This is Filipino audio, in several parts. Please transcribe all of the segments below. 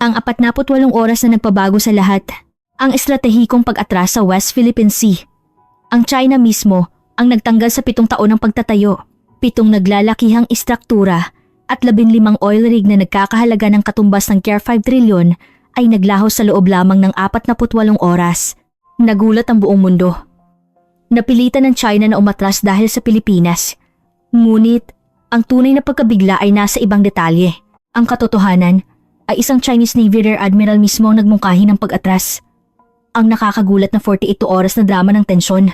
Ang 48 oras na nagpabago sa lahat. Ang estratehikong pag-atras sa West Philippine Sea. Ang China mismo ang nagtanggal sa 7 taon ng pagtatayo. 7 naglalakihang istruktura at 15 oil rig na nagkakahalaga ng katumbas ng care 5 trilyon ay naglaho sa loob lamang ng 48 oras. Nagulat ang buong mundo. Napilitan ng China na umatras dahil sa Pilipinas. Ngunit, ang tunay na pagkabigla ay nasa ibang detalye. Ang katotohanan ay isang Chinese Navy Rear Admiral mismo ang nagmungkahi ng pag-atras. Ang nakakagulat na 48 oras na drama ng tensyon.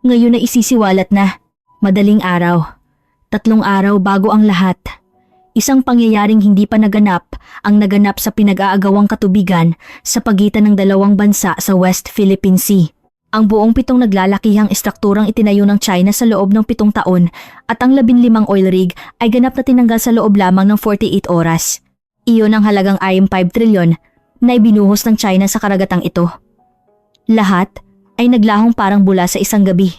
Ngayon na isisiwalat na, madaling araw. 3 araw bago ang lahat. Isang pangyayaring hindi pa naganap ang naganap sa pinag-aagawang katubigan sa pagitan ng dalawang bansa sa West Philippine Sea. Ang buong 7 naglalakihang istrukturang itinayo ng China sa loob ng 7 taon at ang 15 oil rig ay ganap na tinanggal sa loob lamang ng 48 oras. Iyon ang halagang 5 trilyon na ibinuhos ng China sa karagatang ito. Lahat ay naglahong parang bula sa isang gabi.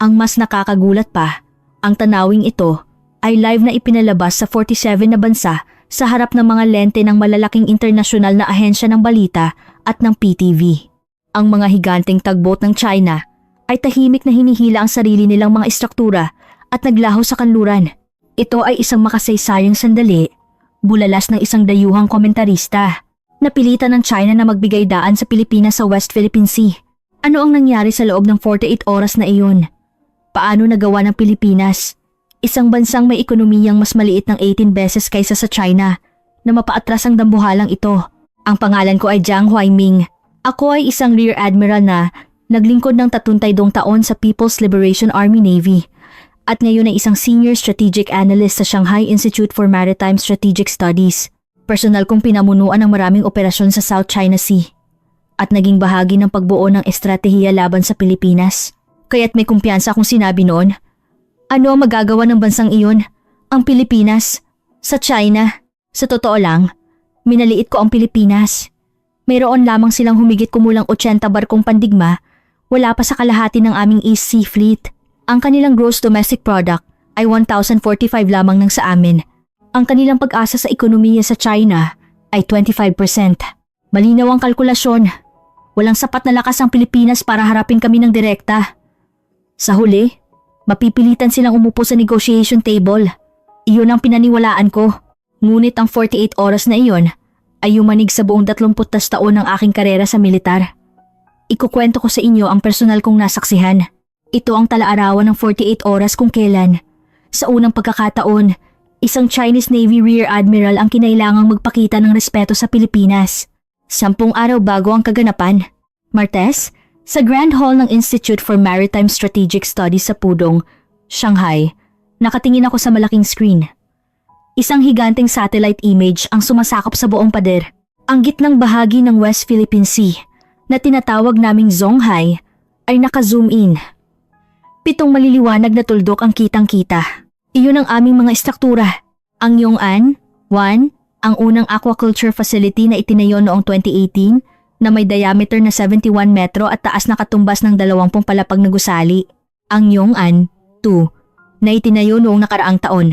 Ang mas nakakagulat pa, ang tanawing ito ay live na ipinalabas sa 47 na bansa sa harap ng mga lente ng malalaking internasyonal na ahensya ng balita at ng PTV. Ang mga higanteng tugboat ng China ay tahimik na hinihila ang sarili nilang mga istruktura at naglaho sa kanluran. Ito ay isang makasaysayang sandali, bulalas ng isang dayuhang komentarista. Napilitan ng China na magbigay daan sa Pilipinas sa West Philippine Sea. Ano ang nangyari sa loob ng 48 oras na iyon? Paano nagawa ng Pilipinas, isang bansang may ekonomiyang mas maliit ng 18 beses kaysa sa China, na mapaatras ang dambuhalang ito? Ang pangalan ko ay Jiang Huaiming. Ako ay isang Rear Admiral na naglingkod ng 32 taon sa People's Liberation Army Navy at ngayon ay isang Senior Strategic Analyst sa Shanghai Institute for Maritime Strategic Studies. Personal kong pinamunuan ng maraming operasyon sa South China Sea at naging bahagi ng pagbuo ng estratehiya laban sa Pilipinas. Kaya't may kumpiyansa akong sinabi noon, ano ang magagawa ng bansang iyon, ang Pilipinas, sa China? Sa totoo lang, minaliit ko ang Pilipinas. Mayroon lamang silang humigit kumulang 80 barkong pandigma, wala pa sa kalahati ng aming East Sea Fleet. Ang kanilang gross domestic product ay 1,045 lamang ng sa amin. Ang kanilang pag-asa sa ekonomiya sa China ay 25%. Malinaw ang kalkulasyon. Walang sapat na lakas ang Pilipinas para harapin kami ng direkta. Sa huli, mapipilitan silang umupo sa negotiation table. Iyon ang pinaniwalaan ko. Ngunit ang 48 oras na iyon ay yumanig sa buong 30 taon ng aking karera sa militar. Ikukwento ko sa inyo ang personal kong nasaksihan. Ito ang talaarawan ng 48 oras kung kailan. Sa unang pagkakataon, isang Chinese Navy Rear Admiral ang kinailangang magpakita ng respeto sa Pilipinas. 10 araw bago ang kaganapan. Martes, sa Grand Hall ng Institute for Maritime Strategic Studies sa Pudong, Shanghai, nakatingin ako sa malaking screen. Isang higanteng satellite image ang sumasakop sa buong pader. Ang gitnang bahagi ng West Philippine Sea na tinatawag naming Zhonghai ay naka-zoom in. 7 maliliwanag na tuldok ang kitang-kita. Iyon ang aming mga istruktura. Ang Yong'an 1, ang unang aquaculture facility na itinayo noong 2018 na may diameter na 71 metro at taas na katumbas ng 20 palapag na gusali. Ang Yong'an 2, na itinayo noong nakaraang taon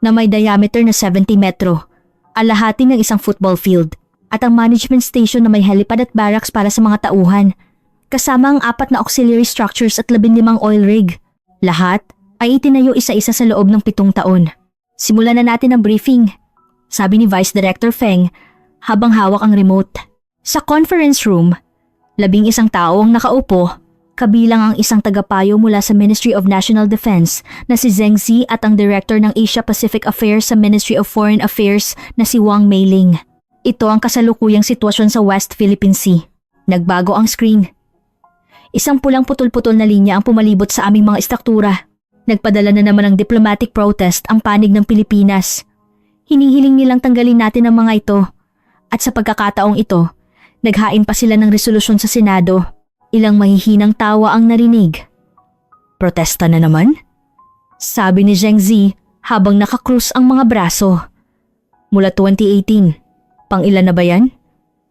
na may diameter na 70 metro, alahati ng isang football field, at ang management station na may helipad at barracks para sa mga tauhan, kasama ang 4 na auxiliary structures at 15 oil rig. Lahat ay itinayo isa-isa sa loob ng 7 taon. Simulan na natin ang briefing, sabi ni Vice Director Feng habang hawak ang remote. Sa conference room, 11 tao ang nakaupo, kabilang ang isang tagapayo mula sa Ministry of National Defense na si Zheng Zi at ang Director ng Asia-Pacific Affairs sa Ministry of Foreign Affairs na si Wang Meiling. Ito ang kasalukuyang sitwasyon sa West Philippine Sea. Nagbago ang screen. Isang pulang putol-putol na linya ang pumalibot sa aming mga istruktura. Nagpadala na naman ng diplomatic protest ang panig ng Pilipinas. Hinihiling nilang tanggalin natin ang mga ito. At sa pagkakataong ito, naghain pa sila ng resolusyon sa Senado. Ilang mahihinang tawa ang narinig. Protesta na naman? Sabi ni Zheng Zi habang nakakrus ang mga braso. Mula 2018, pang-ilan na ba yan?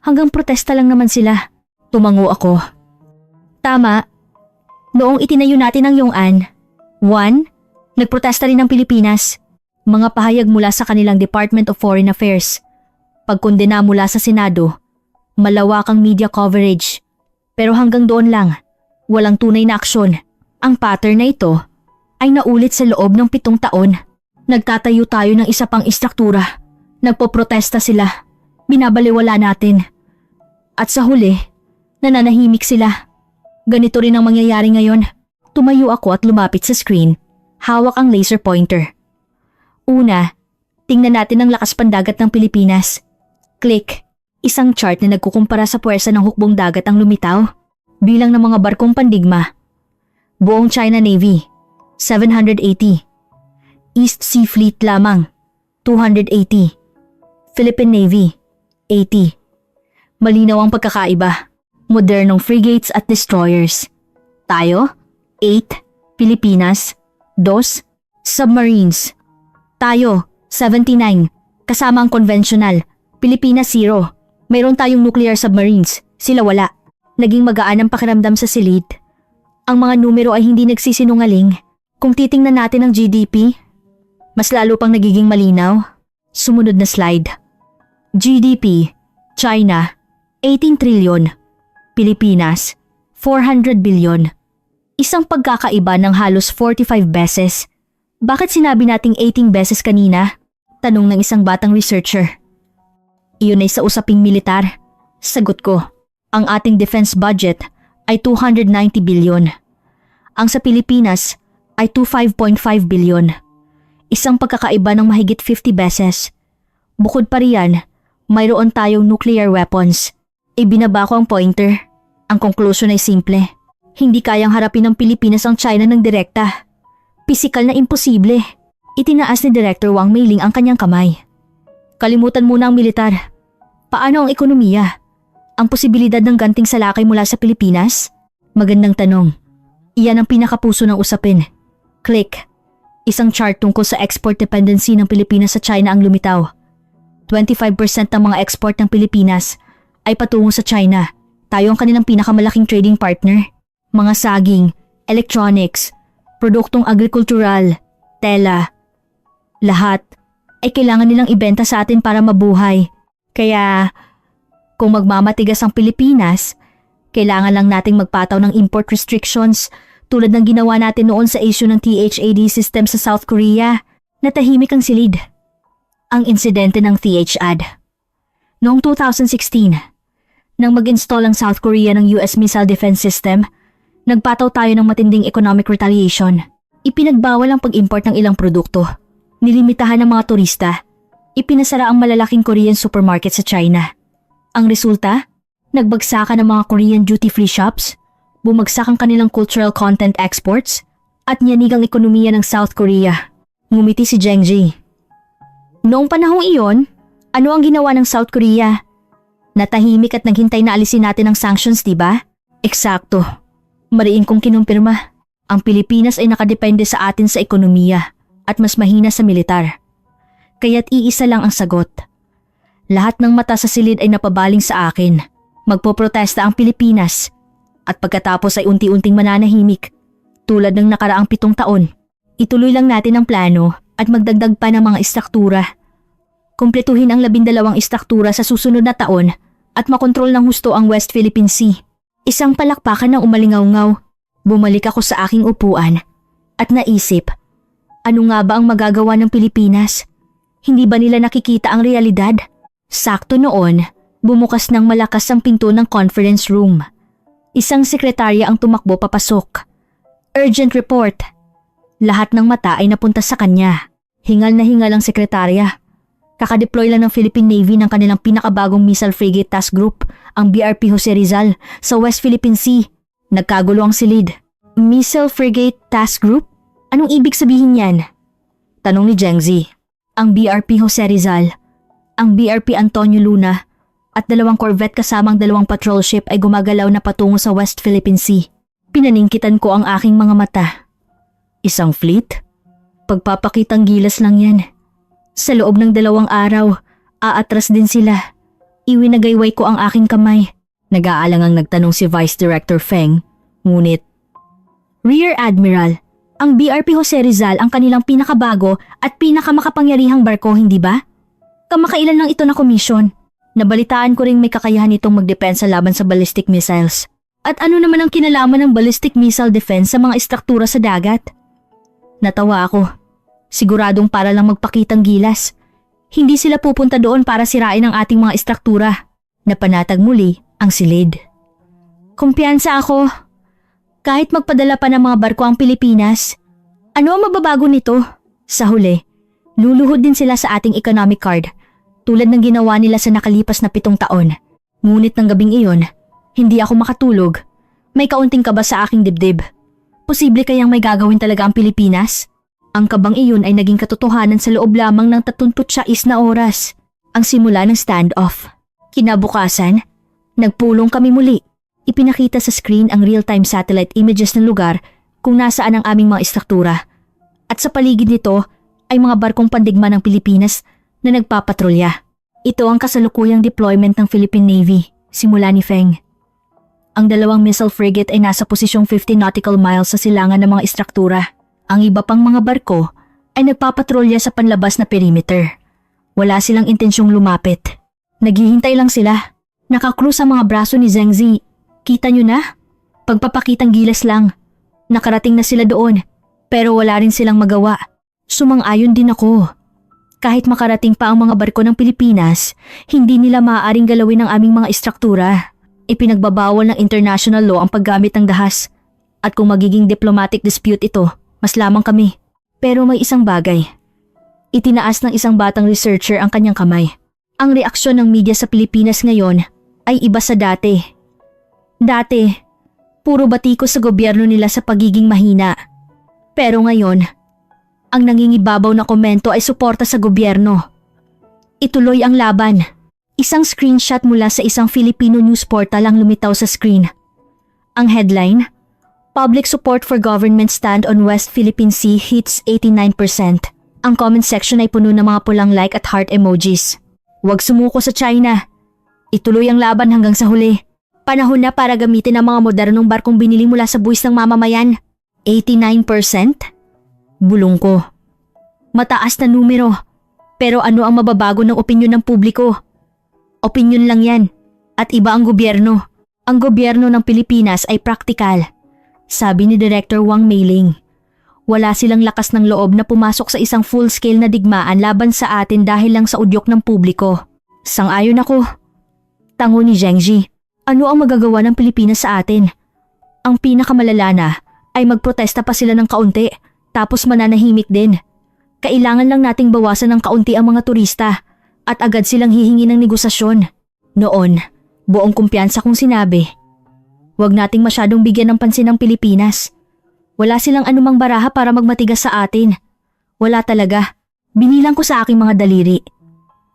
Hanggang protesta lang naman sila. Tumango ako. Tama. Noong itinayo natin ang Yong'an, 1, nagprotesta rin ang Pilipinas. Mga pahayag mula sa kanilang Department of Foreign Affairs. Pagkondena mula sa Senado, malawakang media coverage. Pero hanggang doon lang, walang tunay na aksyon. Ang pattern na ito ay naulit sa loob ng 7 taon. Nagtatayo tayo ng isa pang istruktura. Nagpoprotesta sila. Binabaliwala natin. At sa huli, nananahimik sila. Ganito rin ang mangyayari ngayon. Tumayo ako at lumapit sa screen. Hawak ang laser pointer. Una, tingnan natin ang lakas pandagat ng Pilipinas. Click. Isang chart na nagkukumpara sa puwersa ng hukbong dagat ang lumitaw. Bilang ng mga barkong pandigma. Buong China Navy, 780. East Sea Fleet lamang, 280. Philippine Navy, 80. Malinaw ang pagkakaiba. Modernong frigates at destroyers. Tayo, 8. Pilipinas, 2. Submarines. Tayo, 79. Kasama ang conventional. Pilipinas, 0. Mayroon tayong nuclear submarines. Sila wala. Naging magaan ang pakiramdam sa silid. Ang mga numero ay hindi nagsisinungaling. Kung titingnan natin ang GDP, mas lalo pang nagiging malinaw. Sumunod na slide. GDP, China, 18 trillion. Pilipinas, 400 billion. Isang pagkakaiba ng halos 45 beses. Bakit sinabi nating 18 beses kanina? Tanong ng isang batang researcher. Iyon ay sa usaping militar. Sagot ko, ang ating defense budget ay 290 billion. Ang sa Pilipinas ay 25.5 billion. Isang pagkakaiba ng mahigit 50 beses. Bukod pa riyan, mayroon tayong nuclear weapons. Ibinaba ko ang pointer. Ang conclusion ay simple. Hindi kayang harapin ng Pilipinas ang China ng direkta. Pisikal na imposible. Itinaas ni Director Wang Meiling ang kanyang kamay. Kalimutan muna ang militar. Paano ang ekonomiya? Ang posibilidad ng ganting salakay mula sa Pilipinas? Magandang tanong. Iyan ang pinakapuso ng usapin. Click. Isang chart tungkol sa export dependency ng Pilipinas sa China ang lumitaw. 25% ng mga export ng Pilipinas ay patungo sa China. Tayo ang kanilang pinakamalaking trading partner. Mga saging, electronics, produktong agrikultural, tela. Lahat ay kailangan nilang ibenta sa atin para mabuhay. Kaya kung magmamatigas ang Pilipinas, kailangan lang nating magpataw ng import restrictions tulad ng ginawa natin noon sa issue ng THAD system sa South Korea. Natahimik ang silid. Ang insidente ng THAD. Noong 2016, nang mag-install ang South Korea ng US missile defense system, nagpataw tayo ng matinding economic retaliation. Ipinagbawal ang pag-import ng ilang produkto. Nilimitahan ng mga turista. Ipinasara ang malalaking Korean supermarket sa China. Ang resulta? Nagbagsakan ng mga Korean duty-free shops, bumagsak ang kanilang cultural content exports, at nyanig ang ekonomiya ng South Korea. Ngumiti si Zheng Ji. Noong panahong iyon, ano ang ginawa ng South Korea? Natahimik at naghintay na alisin natin ang sanctions, diba? Eksakto. Mariin kong kinumpirma. Ang Pilipinas ay nakadepende sa atin sa ekonomiya at mas mahina sa militar. Kaya't iisa lang ang sagot. Lahat ng mata sa silid ay napabaling sa akin. Magpoprotesta ang Pilipinas at pagkatapos ay unti-unting mananahimik. Tulad ng nakaraang 7 taon, ituloy lang natin ang plano at magdagdag pa ng mga istruktura. Kumpletuhin ang 12 istruktura sa susunod na taon at makontrol ng husto ang West Philippine Sea. Isang palakpakan ng umalingaw-ngaw. Bumalik ako sa aking upuan at naisip, ano nga ba ang magagawa ng Pilipinas? Hindi ba nila nakikita ang realidad? Sakto noon, bumukas ng malakas ang pinto ng conference room. Isang sekretarya ang tumakbo papasok. Urgent report. Lahat ng mata ay napunta sa kanya. Hingal na hingal ang sekretarya. Kakadeploy lang ng Philippine Navy ng kanilang pinakabagong missile frigate task group, ang BRP Jose Rizal, sa West Philippine Sea. Nagkagulo ang silid. Missile frigate task group? Anong ibig sabihin yan? Tanong ni Zheng Ji. Ang BRP Jose Rizal, ang BRP Antonio Luna, at 2 corvette kasamang 2 patrol ship ay gumagalaw na patungo sa West Philippine Sea. Pinaningkitan ko ang aking mga mata. Isang fleet? Pagpapakitang gilas lang yan. Sa loob ng 2 araw, aatras din sila. Iwinagayway ko ang aking kamay. Nag-aalangang nagtanong si Vice Director Feng, ngunit, Rear Admiral, ang BRP Jose Rizal ang kanilang pinakabago at pinakamakapangyarihang barko, hindi ba? Kamakailan lang ito na komisyon. Nabalitaan ko ring may kakayahan itong magdepensa laban sa ballistic missiles. At ano naman ang kinalaman ng ballistic missile defense sa mga istruktura sa dagat? Natawa ako. Siguradong para lang magpakitang gilas. Hindi sila pupunta doon para sirain ang ating mga istruktura. Napanatag muli ang silid. Kumpiyansa ako. Kahit magpadala pa ng mga barko ang Pilipinas, ano ang mababago nito? Sa huli, luluhod din sila sa ating economic card tulad ng ginawa nila sa nakalipas na 7 taon. Ngunit ng gabing iyon, hindi ako makatulog. May kaunting kaba sa aking dibdib. Posible kayang may gagawin talaga ang Pilipinas? Ang kabang iyon ay naging katotohanan sa loob lamang ng 36 na oras. Ang simula ng standoff. Kinabukasan, nagpulong kami muli. Ipinakita sa screen ang real-time satellite images ng lugar kung nasaan ang aming mga istruktura. At sa paligid nito ay mga barkong pandigma ng Pilipinas na nagpapatrolya. Ito ang kasalukuyang deployment ng Philippine Navy simula ni Feng. Ang 2 missile frigate ay nasa posisyong 50 nautical miles sa silangan ng mga istruktura. Ang iba pang mga barko ay nagpapatrolya sa panlabas na perimeter. Wala silang intensyong lumapit. Naghihintay lang sila. Nakakrus ang mga braso ni Zheng Zi. Kita nyo na? Pagpapakitang gilas lang. Nakarating na sila doon, pero wala rin silang magawa. Sumang-ayon din ako. Kahit makarating pa ang mga barko ng Pilipinas, hindi nila maaaring galawin ang aming mga istruktura. Ipinagbabawal ng international law ang paggamit ng dahas. At kung magiging diplomatic dispute ito, mas lamang kami. Pero may isang bagay. Itinaas ng isang batang researcher ang kanyang kamay. Ang reaksyon ng media sa Pilipinas ngayon ay iba sa dati. Dati, puro batiko sa gobyerno nila sa pagiging mahina. Pero ngayon, ang nangingibabaw na komento ay suporta sa gobyerno. Ituloy ang laban. Isang screenshot mula sa isang Filipino news portal ang lumitaw sa screen. Ang headline, Public support for government stand on West Philippine Sea hits 89%. Ang comment section ay puno ng mga pulang like at heart emojis. Huwag sumuko sa China. Ituloy ang laban hanggang sa huli. Panahon na para gamitin ang mga modernong barkong binili mula sa buwis ng mamamayan. 89%? Bulong ko. Mataas na numero. Pero ano ang mababago ng opinyon ng publiko? Opinyon lang yan. At iba ang gobyerno. Ang gobyerno ng Pilipinas ay praktikal. Sabi ni Director Wang Meiling. Wala silang lakas ng loob na pumasok sa isang full-scale na digmaan laban sa atin dahil lang sa udyok ng publiko. Sang-ayon ako. Tango ni Zheng Zi. Ano ang magagawa ng Pilipinas sa atin? Ang pinakamalala na ay magprotesta pa sila ng kaunti tapos mananahimik din. Kailangan lang nating bawasan ng kaunti ang mga turista at agad silang hihingi ng negosasyon. Noon, buong kumpiyansa kong sinabi, huwag nating masyadong bigyan ng pansin ng Pilipinas. Wala silang anumang baraha para magmatigas sa atin. Wala talaga. Binilang ko sa aking mga daliri.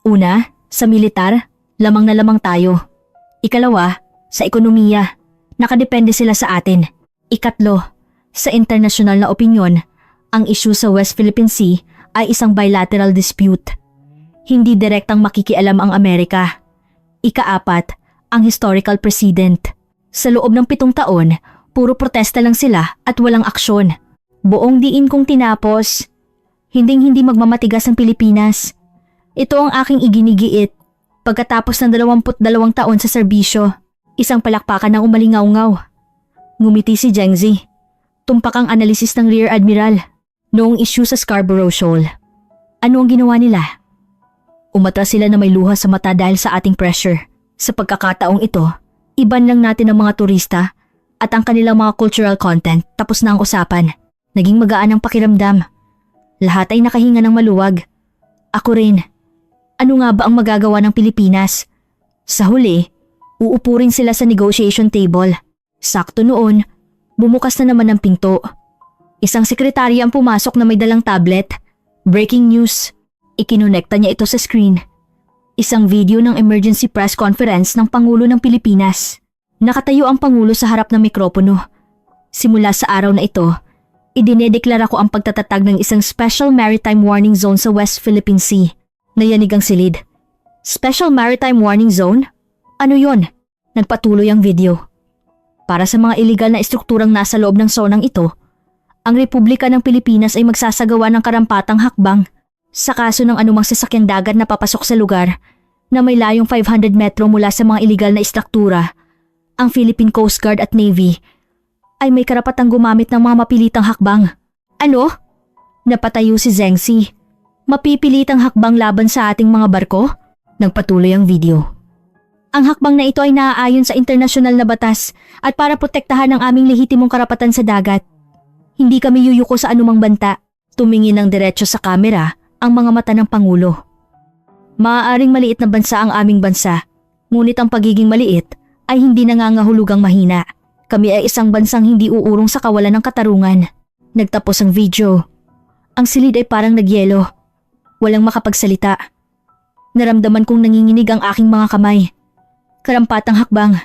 Una, sa militar, lamang na lamang tayo. Ikalawa, sa ekonomiya, nakadepende sila sa atin. Ikatlo, sa internasyonal na opinyon, ang issue sa West Philippine Sea ay isang bilateral dispute. Hindi direktang makikialam ang Amerika. Ikaapat, ang historical precedent. Sa loob ng 7 taon, puro protesta lang sila at walang aksyon. Buong diin kong tinapos, hinding-hindi magmamatigas ang Pilipinas. Ito ang aking iginigiit. Pagkatapos ng 22 taon sa serbisyo, isang palakpakan ng umalingaw-ngaw. Ngumiti si Zheng Zi. Tumpak ang analisis ng Rear Admiral. Noong issue sa Scarborough Shoal, ano ang ginawa nila? Umatras sila na may luha sa mata dahil sa ating pressure. Sa pagkakataong ito, iban lang natin ang mga turista at ang kanilang mga cultural content, tapos na ang usapan. Naging magaan ang pakiramdam. Lahat ay nakahinga ng maluwag. Ako rin. Ano nga ba ang magagawa ng Pilipinas? Sa huli, uupo rin sila sa negotiation table. Sakto noon, bumukas na naman ang pinto. Isang sekretarya ang pumasok na may dalang tablet. Breaking news. Ikinonekta niya ito sa screen. Isang video ng emergency press conference ng Pangulo ng Pilipinas. Nakatayo ang Pangulo sa harap ng mikropono. Simula sa araw na ito, idinedeklara ko ang pagtatatag ng isang Special Maritime Warning Zone sa West Philippine Sea. Nayanig ang silid. Special Maritime Warning Zone? Ano yon? Nagpatuloy ang video. Para sa mga iligal na estrukturang nasa loob ng zonang ito, ang Republika ng Pilipinas ay magsasagawa ng karampatang hakbang. Sa kaso ng anumang sasakyang dagat na papasok sa lugar na may layong 500 metro mula sa mga iligal na istruktura, ang Philippine Coast Guard at Navy ay may karapatang gumamit ng mga mapilitang hakbang. Ano? Napatayo si Zhengxi. Mapipilitang hakbang laban sa ating mga barko? Nagpatuloy ang video. Ang hakbang na ito ay naaayon sa internasyonal na batas at para protektahan ang aming lehitimong karapatan sa dagat. Hindi kami yuyuko sa anumang banta. Tumingin ng diretso sa kamera ang mga mata ng Pangulo. Maaaring maliit na bansa ang aming bansa, ngunit ang pagiging maliit ay hindi nangangahulugang mahina. Kami ay isang bansang hindi uurong sa kawalan ng katarungan. Nagtapos ang video. Ang silid ay parang nagyelo. Walang makapagsalita. Naramdaman kong nanginginig ang aking mga kamay. Karampatang hakbang.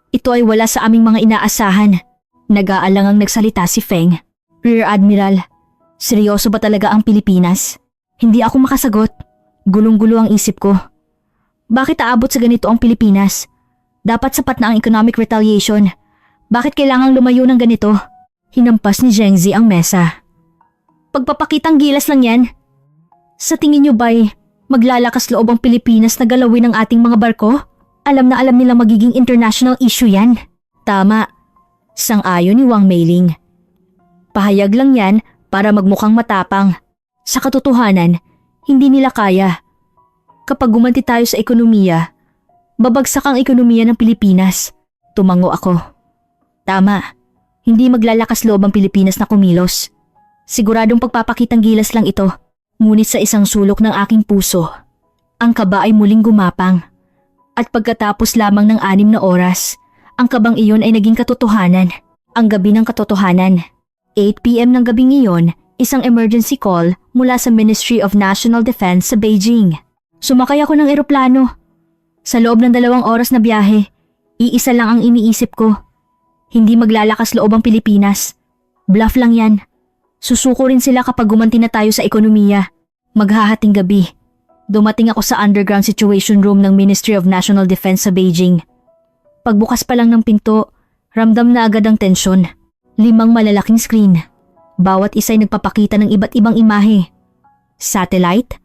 Ito ay wala sa aming mga inaasahan. Nag-aalangang nagsalita si Feng. Rear Admiral, seryoso ba talaga ang Pilipinas? Hindi ako makasagot. Gulong-gulo ang isip ko. Bakit aabot sa ganito ang Pilipinas? Dapat sapat na ang economic retaliation. Bakit kailangang lumayo ng ganito? Hinampas ni Zhengxi ang mesa. Pagpapakitang gilas lang yan. Sa tingin niyo ba'y maglalakas loob ang Pilipinas na galawin ang ating mga barko? Alam na alam nilang magiging international issue yan. Tama. Sang-ayon ni Wang Meiling. Pahayag lang yan para magmukhang matapang. Sa katotohanan, hindi nila kaya. Kapag gumanti tayo sa ekonomiya, babagsak ang ekonomiya ng Pilipinas. Tumango ako. Tama. Hindi maglalakas loob ang Pilipinas na kumilos. Siguradong pagpapakitang gilas lang ito. Ngunit sa isang sulok ng aking puso, ang kaba ay muling gumapang. At pagkatapos lamang ng 6 na oras, ang kabang iyon ay naging katotohanan. Ang gabi ng katotohanan. 8 p.m. ng gabing iyon, isang emergency call mula sa Ministry of National Defense sa Beijing. Sumakay ako ng eroplano. Sa loob ng 2 oras na biyahe, iisa lang ang iniisip ko. Hindi maglalakas loob ang Pilipinas. Bluff lang yan. Susuko rin sila kapag gumanti na tayo sa ekonomiya. Maghahating gabi. Dumating ako sa underground situation room ng Ministry of National Defense sa Beijing. Pagbukas pa lang ng pinto, ramdam na agad ang tensyon. 5 malalaking screen. Bawat isa ay nagpapakita ng iba't ibang imahe. Satellite,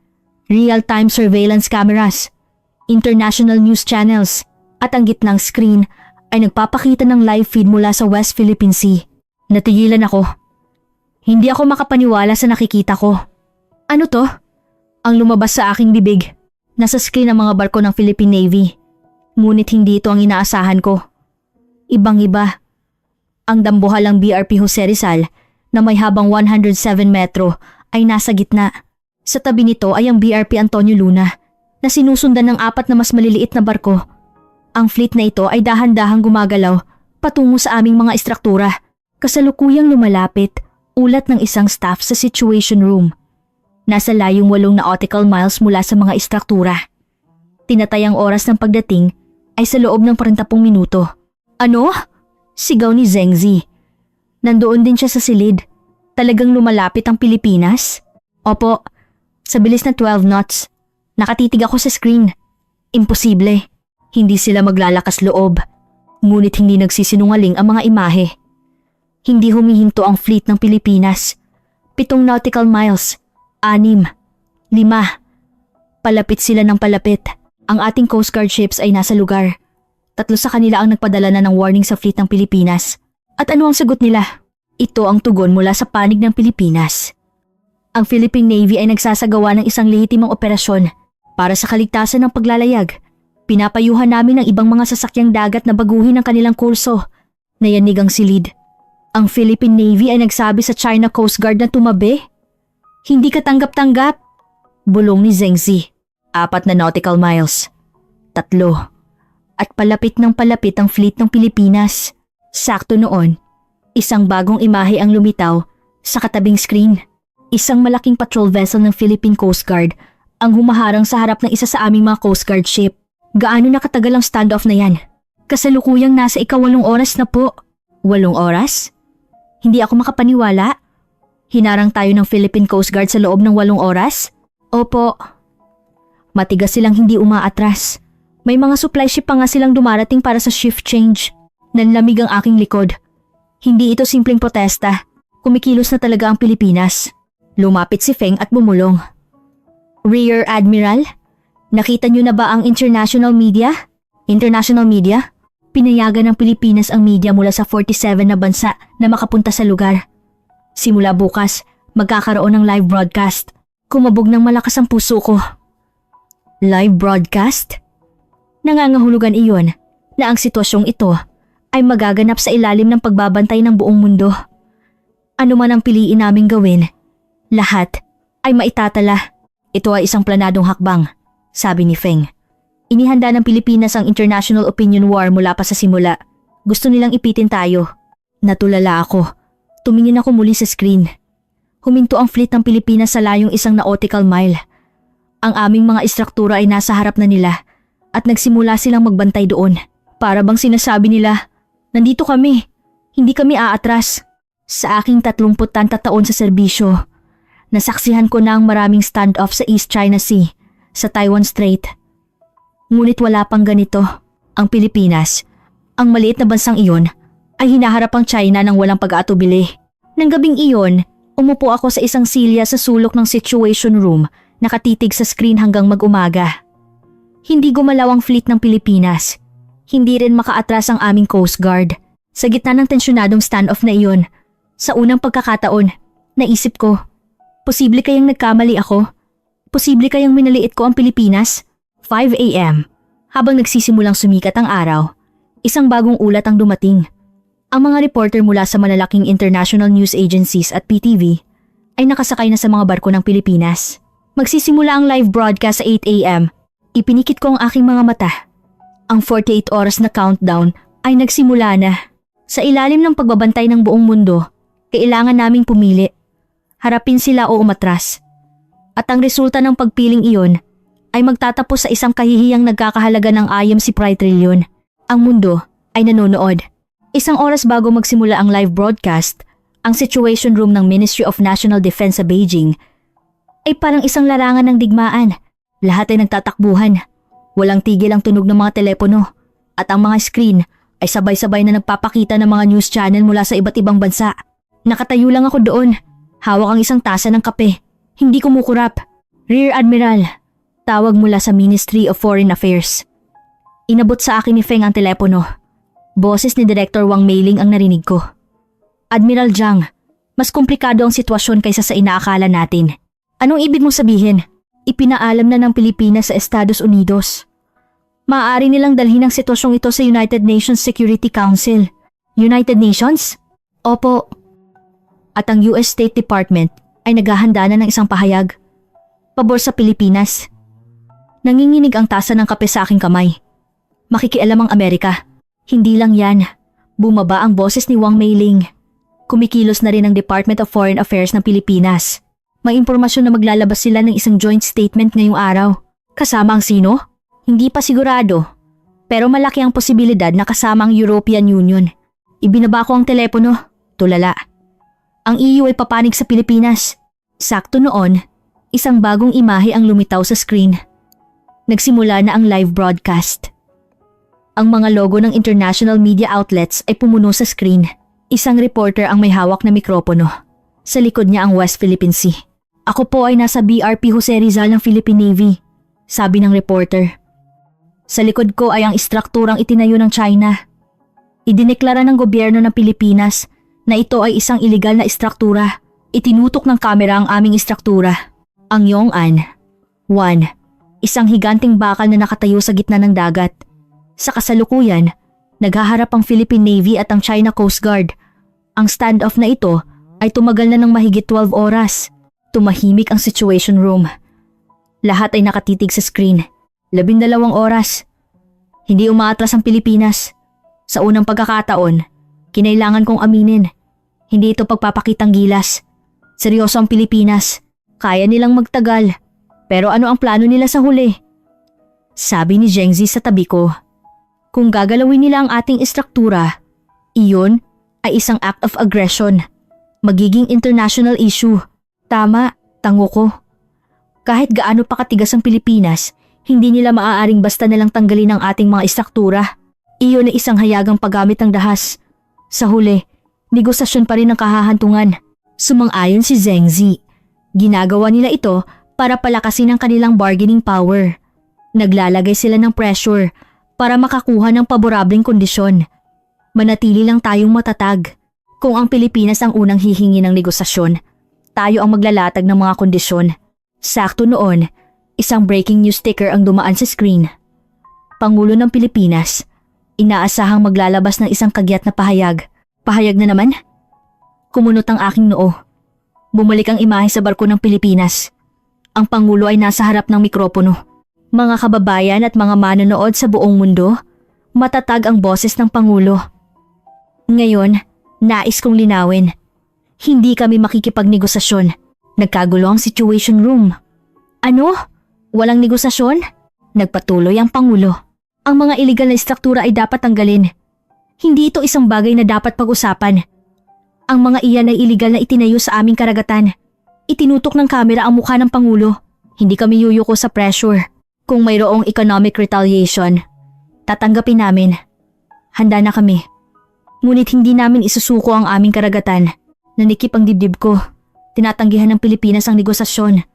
real-time surveillance cameras, international news channels, at ang gitnang screen ay nagpapakita ng live feed mula sa West Philippine Sea. Natigilan ako. Hindi ako makapaniwala sa nakikita ko. Ano to? Ang lumabas sa aking bibig. Nasa screen ang mga barko ng Philippine Navy. Ngunit hindi ito ang inaasahan ko. Ibang-iba. Ang dambuhalang BRP Jose Rizal na may habang 107 metro ay nasa gitna. Sa tabi nito ay ang BRP Antonio Luna na sinusundan ng 4 na mas maliliit na barko. Ang fleet na ito ay dahan-dahang gumagalaw patungo sa aming mga istruktura. Kasalukuyang lumalapit, ulat ng isang staff sa situation room. Nasa layong 8 nautical miles mula sa mga istruktura. Tinatayang oras ng pagdating ay sa loob ng 40 minuto. Ano? Sigaw ni Zhengxi. Nandoon din siya sa silid. Talagang lumalapit ang Pilipinas? Opo, sa bilis na 12 knots. Nakatitig ako sa screen. Imposible. Hindi sila maglalakas loob. Ngunit hindi nagsisinungaling ang mga imahe. Hindi humihinto ang fleet ng Pilipinas. 7 nautical miles. 6. 5. Palapit sila ng palapit. Ang ating Coast Guard ships ay nasa lugar. 3 sa kanila ang nagpadala na ng warning sa fleet ng Pilipinas. At ano ang sagot nila? Ito ang tugon mula sa panig ng Pilipinas. Ang Philippine Navy ay nagsasagawa ng isang lehitimong operasyon para sa kaligtasan ng paglalayag. Pinapayuhan namin ang ibang mga sasakyang dagat na baguhin ang kanilang kurso. Nayanig ang silid. Ang Philippine Navy ay nagsabi sa China Coast Guard na tumabi. Hindi katanggap-tanggap. Bulong ni Zhengxi. 4 na nautical miles. 3. At palapit ng palapit ang fleet ng Pilipinas. Sakto noon, isang bagong imahe ang lumitaw sa katabing screen. Isang malaking patrol vessel ng Philippine Coast Guard ang humaharang sa harap ng isa sa aming mga Coast Guard ship. Gaano nakatagal ang standoff na yan? Kasalukuyang nasa 8 oras na po. 8 oras? Hindi ako makapaniwala. Hinarang tayo ng Philippine Coast Guard sa loob ng 8 oras? Opo. Matigas silang hindi umaatras. May mga supply ship pa nga silang dumarating para sa shift change. Nanlamig ang aking likod. Hindi ito simpleng protesta. Kumikilos na talaga ang Pilipinas. Lumapit si Feng at bumulong. Rear Admiral? Nakita niyo na ba ang international media? International media? Pinayagan ng Pilipinas ang media mula sa 47 na bansa na makapunta sa lugar. Simula bukas, magkakaroon ng live broadcast. Kumabog ng malakas ang puso ko. Live broadcast? Nangangahulugan iyon na ang sitwasyong ito ay magaganap sa ilalim ng pagbabantay ng buong mundo. Ano man ang piliin naming gawin, lahat ay maitatala. Ito ay isang planadong hakbang, sabi ni Feng. Inihanda ng Pilipinas ang international opinion war mula pa sa simula. Gusto nilang ipitin tayo. Natulala ako. Tumingin ako muli sa screen. Huminto ang fleet ng Pilipinas sa layong 1 nautical mile. Ang aming mga istruktura ay nasa harap na nila at nagsimula silang magbantay doon. Para bang sinasabi nila, nandito kami, hindi kami aatras. Sa aking 30 taon sa serbisyo, nasaksihan ko na ang maraming standoff sa East China Sea, sa Taiwan Strait. Ngunit wala pang ganito. Ang Pilipinas, ang maliit na bansang iyon, ay hinaharap ang China ng walang pag-aatubili. Nang gabing iyon, umupo ako sa isang silya sa sulok ng Situation Room, nakatitig sa screen hanggang mag-umaga. Hindi gumalaw ang fleet ng Pilipinas. Hindi rin makaatras ang aming Coast Guard. Sa gitna ng tensyonadong standoff na iyon, sa unang pagkakataon, naisip ko, posible kayang nagkamali ako? Posible kayang minaliit ko ang Pilipinas? 5 a.m. Habang nagsisimulang sumikat ang araw, isang bagong ulat ang dumating. Ang mga reporter mula sa malalaking international news agencies at PTV ay nakasakay na sa mga barko ng Pilipinas. Magsisimula ang live broadcast sa 8 a.m. Ipinikit ko ang aking mga mata. Ang 48 oras na countdown ay nagsimula na. Sa ilalim ng pagbabantay ng buong mundo, kailangan naming pumili. Harapin sila o umatras. At ang resulta ng pagpiling iyon ay magtatapos sa isang kahihiyang nagkakahalaga ng IMC trillion. Ang mundo ay nanonood. 1 oras bago magsimula ang live broadcast, ang Situation Room ng Ministry of National Defense sa Beijing ay parang isang larangan ng digmaan. Lahat ay nagtatakbuhan. Walang tigil ang tunog ng mga telepono at ang mga screen ay sabay-sabay na nagpapakita ng mga news channel mula sa iba't ibang bansa. Nakatayo lang ako doon. Hawak ang isang tasa ng kape. Hindi kumukurap. Rear Admiral, tawag mula sa Ministry of Foreign Affairs. Inabot sa akin ni Feng ang telepono. Boses ni Director Wang Meiling ang narinig ko. Admiral Jiang, mas komplikado ang sitwasyon kaysa sa inaakala natin. Anong ibig mong sabihin? Ipinaalam na ng Pilipinas sa Estados Unidos. Maaari nilang dalhin ang sitwasyong ito sa United Nations Security Council. United Nations? Opo. At ang US State Department ay naghahanda na ng isang pahayag. Pabor sa Pilipinas. Nanginginig ang tasa ng kape sa aking kamay. Makikialam ang Amerika. Hindi lang yan. Bumaba ang boses ni Wang Meiling. Kumikilos na rin ang Department of Foreign Affairs ng Pilipinas. May impormasyon na maglalabas sila ng isang joint statement ngayong araw. Kasama ang sino? Hindi pa sigurado. Pero malaki ang posibilidad na kasama ang European Union. Ibinaba ko ang telepono. Tulala. Ang EU ay papanig sa Pilipinas. Sakto noon, isang bagong imahe ang lumitaw sa screen. Nagsimula na ang live broadcast. Ang mga logo ng international media outlets ay pumuno sa screen. Isang reporter ang may hawak na mikropono. Sa likod niya ang West Philippine Sea. Ako po ay nasa BRP Jose Rizal ng Philippine Navy, sabi ng reporter. Sa likod ko ay ang istrukturang itinayo ng China. Idineklara ng gobyerno ng Pilipinas na ito ay isang iligal na istruktura. Itinutok ng kamera ang aming istruktura. Ang Yong'an 1, isang higanting bakal na nakatayo sa gitna ng dagat. Sa kasalukuyan, naghaharap ang Philippine Navy at ang China Coast Guard. Ang standoff na ito ay tumagal na ng mahigit 12 oras. Tumahimik ang Situation Room. Lahat ay nakatitig sa screen. 12 oras. Hindi umaatras ang Pilipinas. Sa unang pagkakataon, kinailangan kong aminin. Hindi ito pagpapakitang gilas. Seryoso ang Pilipinas. Kaya nilang magtagal. Pero ano ang plano nila sa huli? Sabi ni Zhengzi sa tabi ko. Kung gagalawin nila ang ating istruktura, iyon ay isang act of aggression. Magiging international issue. Tama, tango ko. Kahit gaano pa katigas ang Pilipinas, hindi nila maaaring basta nalang tanggalin ang ating mga istruktura. Iyon ay isang hayagang paggamit ng dahas. Sa huli, negosasyon pa rin ang kahahantungan. Sumang-ayon si Zhengzi. Ginagawa nila ito para palakasin ang kanilang bargaining power. Naglalagay sila ng pressure para makakuha ng paborableng kondisyon. Manatili lang tayong matatag. Kung ang Pilipinas ang unang hihingi ng negosasyon, tayo ang maglalatag ng mga kondisyon. Sakto noon, isang breaking news sticker ang dumaan sa screen. Pangulo ng Pilipinas, inaasahang maglalabas ng isang kagyat na pahayag. Pahayag na naman? Kumunot ang aking noo. Bumalik ang imahe sa barko ng Pilipinas. Ang Pangulo ay nasa harap ng mikropono. Mga kababayan at mga manonood sa buong mundo, matatag ang boses ng Pangulo. Ngayon, nais kong linawin. Hindi kami makikipagnegosasyon. Nagkagulo ang situation room. Ano? Walang negosasyon? Nagpatuloy ang Pangulo. Ang mga iligal na istruktura ay dapat tanggalin. Hindi ito isang bagay na dapat pag-usapan. Ang mga iyan ay iligal na itinayo sa aming karagatan. Itinutok ng kamera ang mukha ng Pangulo. Hindi kami yuyuko sa pressure. Kung mayroong economic retaliation, tatanggapin namin. Handa na kami. Ngunit hindi namin isusuko ang aming karagatan. Nanikip ang dibdib ko. Tinatanggihan ng Pilipinas ang negosasyon.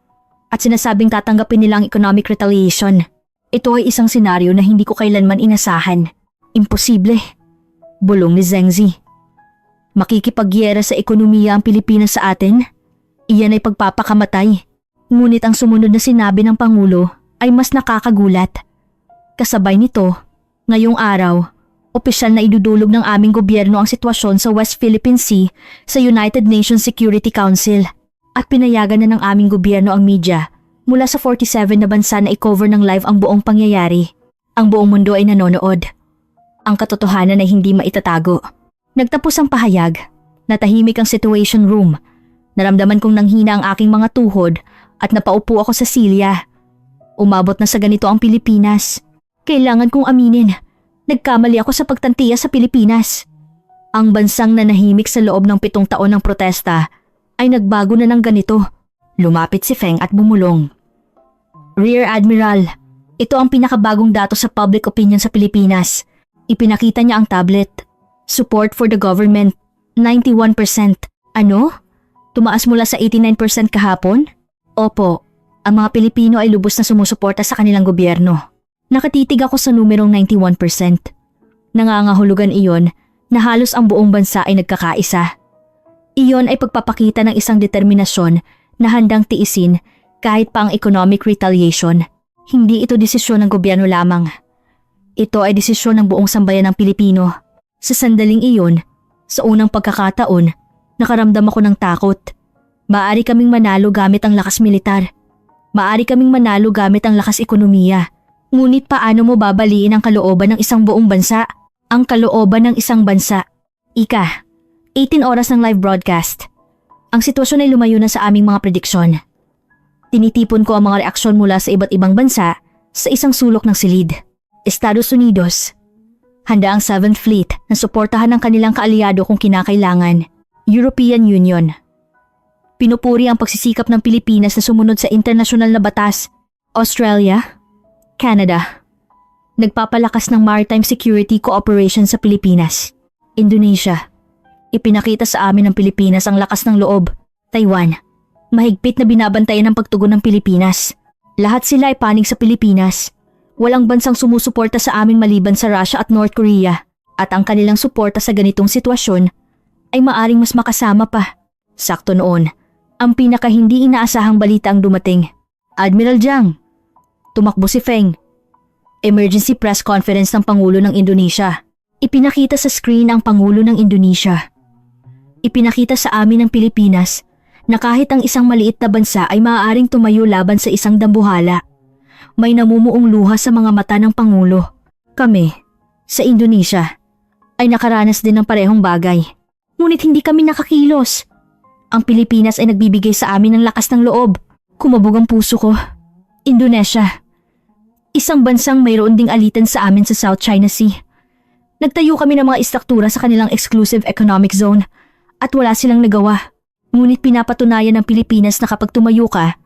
At sinasabing tatanggapin nila ang economic retaliation. Ito ay isang senaryo na hindi ko kailanman inasahan. Imposible. Bulong ni Zheng Zi. Makikipagyera sa ekonomiya ang Pilipinas sa atin? Iyan ay pagpapakamatay. Ngunit ang sumunod na sinabi ng Pangulo ay mas nakakagulat. Kasabay nito, ngayong araw, opisyal na idudulog ng aming gobyerno ang sitwasyon sa West Philippine Sea sa United Nations Security Council at pinayagan na ng aming gobyerno ang media mula sa 47 na bansa na i-cover ng live ang buong pangyayari. Ang buong mundo ay nanonood. Ang katotohanan ay hindi maitatago. Nagtapos ang pahayag. Natahimik ang situation room. Naramdaman kong nanghina ang aking mga tuhod at napaupo ako sa silya. Umabot na sa ganito ang Pilipinas. Kailangan kong aminin. Nagkamali ako sa pagtantiya sa Pilipinas. Ang bansang nanahimik sa loob ng 7 taon ng protesta ay nagbago na ng ganito. Lumapit si Feng at bumulong. Rear Admiral, ito ang pinakabagong datos sa public opinion sa Pilipinas. Ipinakita niya ang tablet. Support for the government, 91%. Ano? Tumaas mula sa 89% kahapon? Opo, ang mga Pilipino ay lubos na sumusuporta sa kanilang gobyerno. Nakatitig ako sa numerong 91%. Nangangahulugan iyon na halos ang buong bansa ay nagkakaisa. Iyon ay pagpapakita ng isang determinasyon na handang tiisin kahit pa ang economic retaliation. Hindi ito desisyon ng gobyerno lamang. Ito ay desisyon ng buong sambayan ng Pilipino. Sa sandaling iyon, sa unang pagkakataon, nakaramdam ako ng takot. Maaari kaming manalo gamit ang lakas militar. Maaari kaming manalo gamit ang lakas ekonomiya. Ngunit paano mo babaliin ang kalooban ng isang buong bansa? Ang kalooban ng isang bansa. Ika, 18 oras ng live broadcast. Ang sitwasyon ay lumayo na sa aming mga prediksyon. Tinitipon ko ang mga reaksyon mula sa iba't ibang bansa sa isang sulok ng silid. Estados Unidos. Handa ang 7th Fleet na suportahan ng kanilang kaalyado kung kinakailangan. European Union. Pinupuri ang pagsisikap ng Pilipinas na sumunod sa internasyonal na batas. Australia. Canada. Nagpapalakas ng maritime security cooperation sa Pilipinas. Indonesia. Ipinakita sa amin ng Pilipinas ang lakas ng loob. Taiwan. Mahigpit na binabantayan ang pagtugon ng Pilipinas. Lahat sila ay panig sa Pilipinas. Walang bansang sumusuporta sa amin maliban sa Russia at North Korea. At ang kanilang suporta sa ganitong sitwasyon ay maaring mas makasama pa. Sakto noon, ang pinaka hindi inaasahang balita ang dumating. Admiral Jiang. Tumakbo si Feng. Emergency press conference ng Pangulo ng Indonesia. Ipinakita sa screen ang Pangulo ng Indonesia. Ipinakita sa amin ng Pilipinas na kahit ang isang maliit na bansa ay maaaring tumayo laban sa isang dambuhala. May namumuong luha sa mga mata ng Pangulo. Kami, sa Indonesia, ay nakaranas din ng parehong bagay. Ngunit hindi kami nakakilos. Ang Pilipinas ay nagbibigay sa amin ng lakas ng loob. Kumabog ang puso ko. Indonesia. Isang bansang mayroon ding alitan sa amin sa South China Sea. Nagtayo kami ng mga istruktura sa kanilang exclusive economic zone at wala silang nagawa. Ngunit pinapatunayan ng Pilipinas na kapag tumayo ka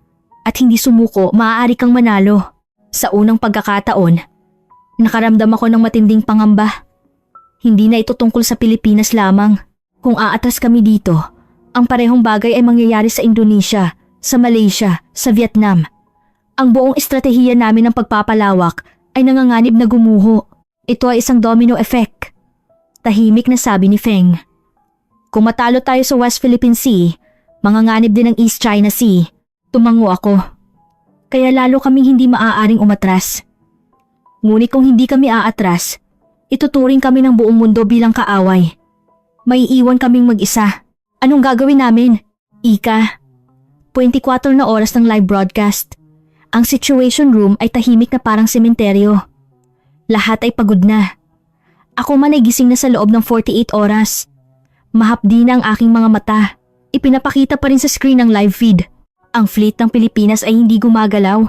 at hindi sumuko, maaari kang manalo. Sa unang pagkakataon, nakaramdam ako ng matinding pangamba. Hindi na ito tungkol sa Pilipinas lamang. Kung aatras kami dito, ang parehong bagay ay mangyayari sa Indonesia sa Malaysia, sa Vietnam. Ang buong estratehiya namin ng pagpapalawak ay nanganganib na gumuho. Ito ay isang domino effect. Tahimik na sabi ni Feng. Kung matalo tayo sa West Philippine Sea, manganganib din ang East China Sea. Tumango ako. Kaya lalo kaming hindi maaaring umatras. Ngunit kung hindi kami aatras, ituturing kami ng buong mundo bilang kaaway. May iwan kaming mag-isa. Anong gagawin namin? Ika, 24 na oras ng live broadcast. Ang situation room ay tahimik na parang sementeryo. Lahat ay pagod na. Ako man ay gising na sa loob ng 48 oras. Mahapdi na ang aking mga mata. Ipinapakita pa rin sa screen ng live feed. Ang fleet ng Pilipinas ay hindi gumagalaw.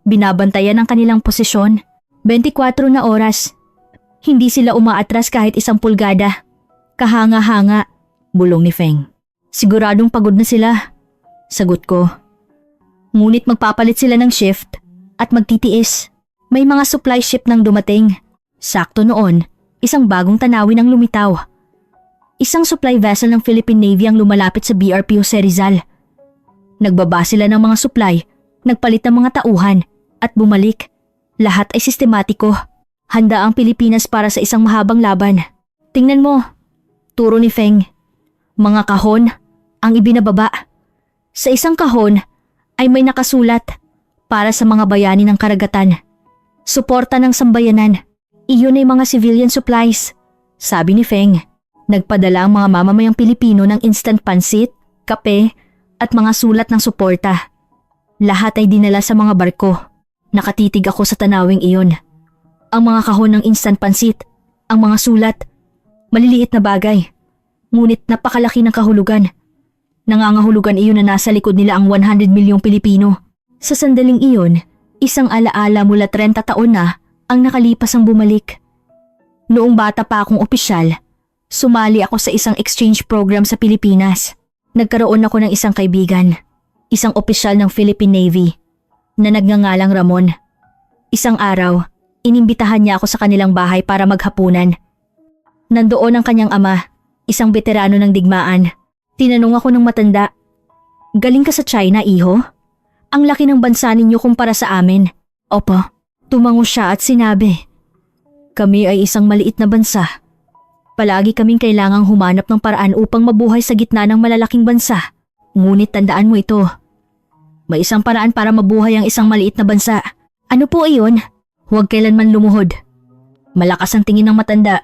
Binabantayan ang kanilang posisyon. 24 na oras. Hindi sila umaatras kahit 1 pulgada. Kahanga-hanga, bulong ni Feng. Siguradong pagod na sila. Sagot ko. Ngunit magpapalit sila ng shift at magtitiis. May mga supply ship nang dumating. Sakto noon, isang bagong tanawin ang lumitaw. Isang supply vessel ng Philippine Navy ang lumalapit sa BRP Jose Rizal. Nagbaba sila ng mga supply, nagpalit ng mga tauhan at bumalik. Lahat ay sistematiko. Handa ang Pilipinas para sa isang mahabang laban. Tingnan mo, turo ni Feng. Mga kahon ang ibinababa. Sa isang kahon ay may nakasulat para sa mga bayani ng karagatan. Suporta ng sambayanan. Iyon ay mga civilian supplies. Sabi ni Feng. Nagpadala ang mga mamamayang Pilipino ng instant pansit, kape at mga sulat ng suporta. Lahat ay dinala sa mga barko. Nakatitig ako sa tanawing iyon. Ang mga kahon ng instant pansit, ang mga sulat, maliliit na bagay. Ngunit napakalaki ng kahulugan. Nangangahulugan iyon na nasa likod nila ang 100 milyong Pilipino. Sa sandaling iyon, isang alaala mula 30 taon na ang nakalipas ang bumalik. Noong bata pa akong opisyal, sumali ako sa isang exchange program sa Pilipinas. Nagkaroon ako ng isang kaibigan, isang opisyal ng Philippine Navy, na nagngangalang Ramon. Isang araw, inimbitahan niya ako sa kanilang bahay para maghapunan. Nandoon ang kanyang ama, isang veterano ng digmaan. Tinanong ako ng matanda, "Galing ka sa China, iho? Ang laki ng bansa ninyo kumpara sa amin." Opo, tumango siya at sinabi, "Kami ay isang maliit na bansa. Palagi kaming kailangang humanap ng paraan upang mabuhay sa gitna ng malalaking bansa. Ngunit tandaan mo ito. May isang paraan para mabuhay ang isang maliit na bansa. Ano po iyon? Huwag kailanman lumuhod." Malakas ang tingin ng matanda.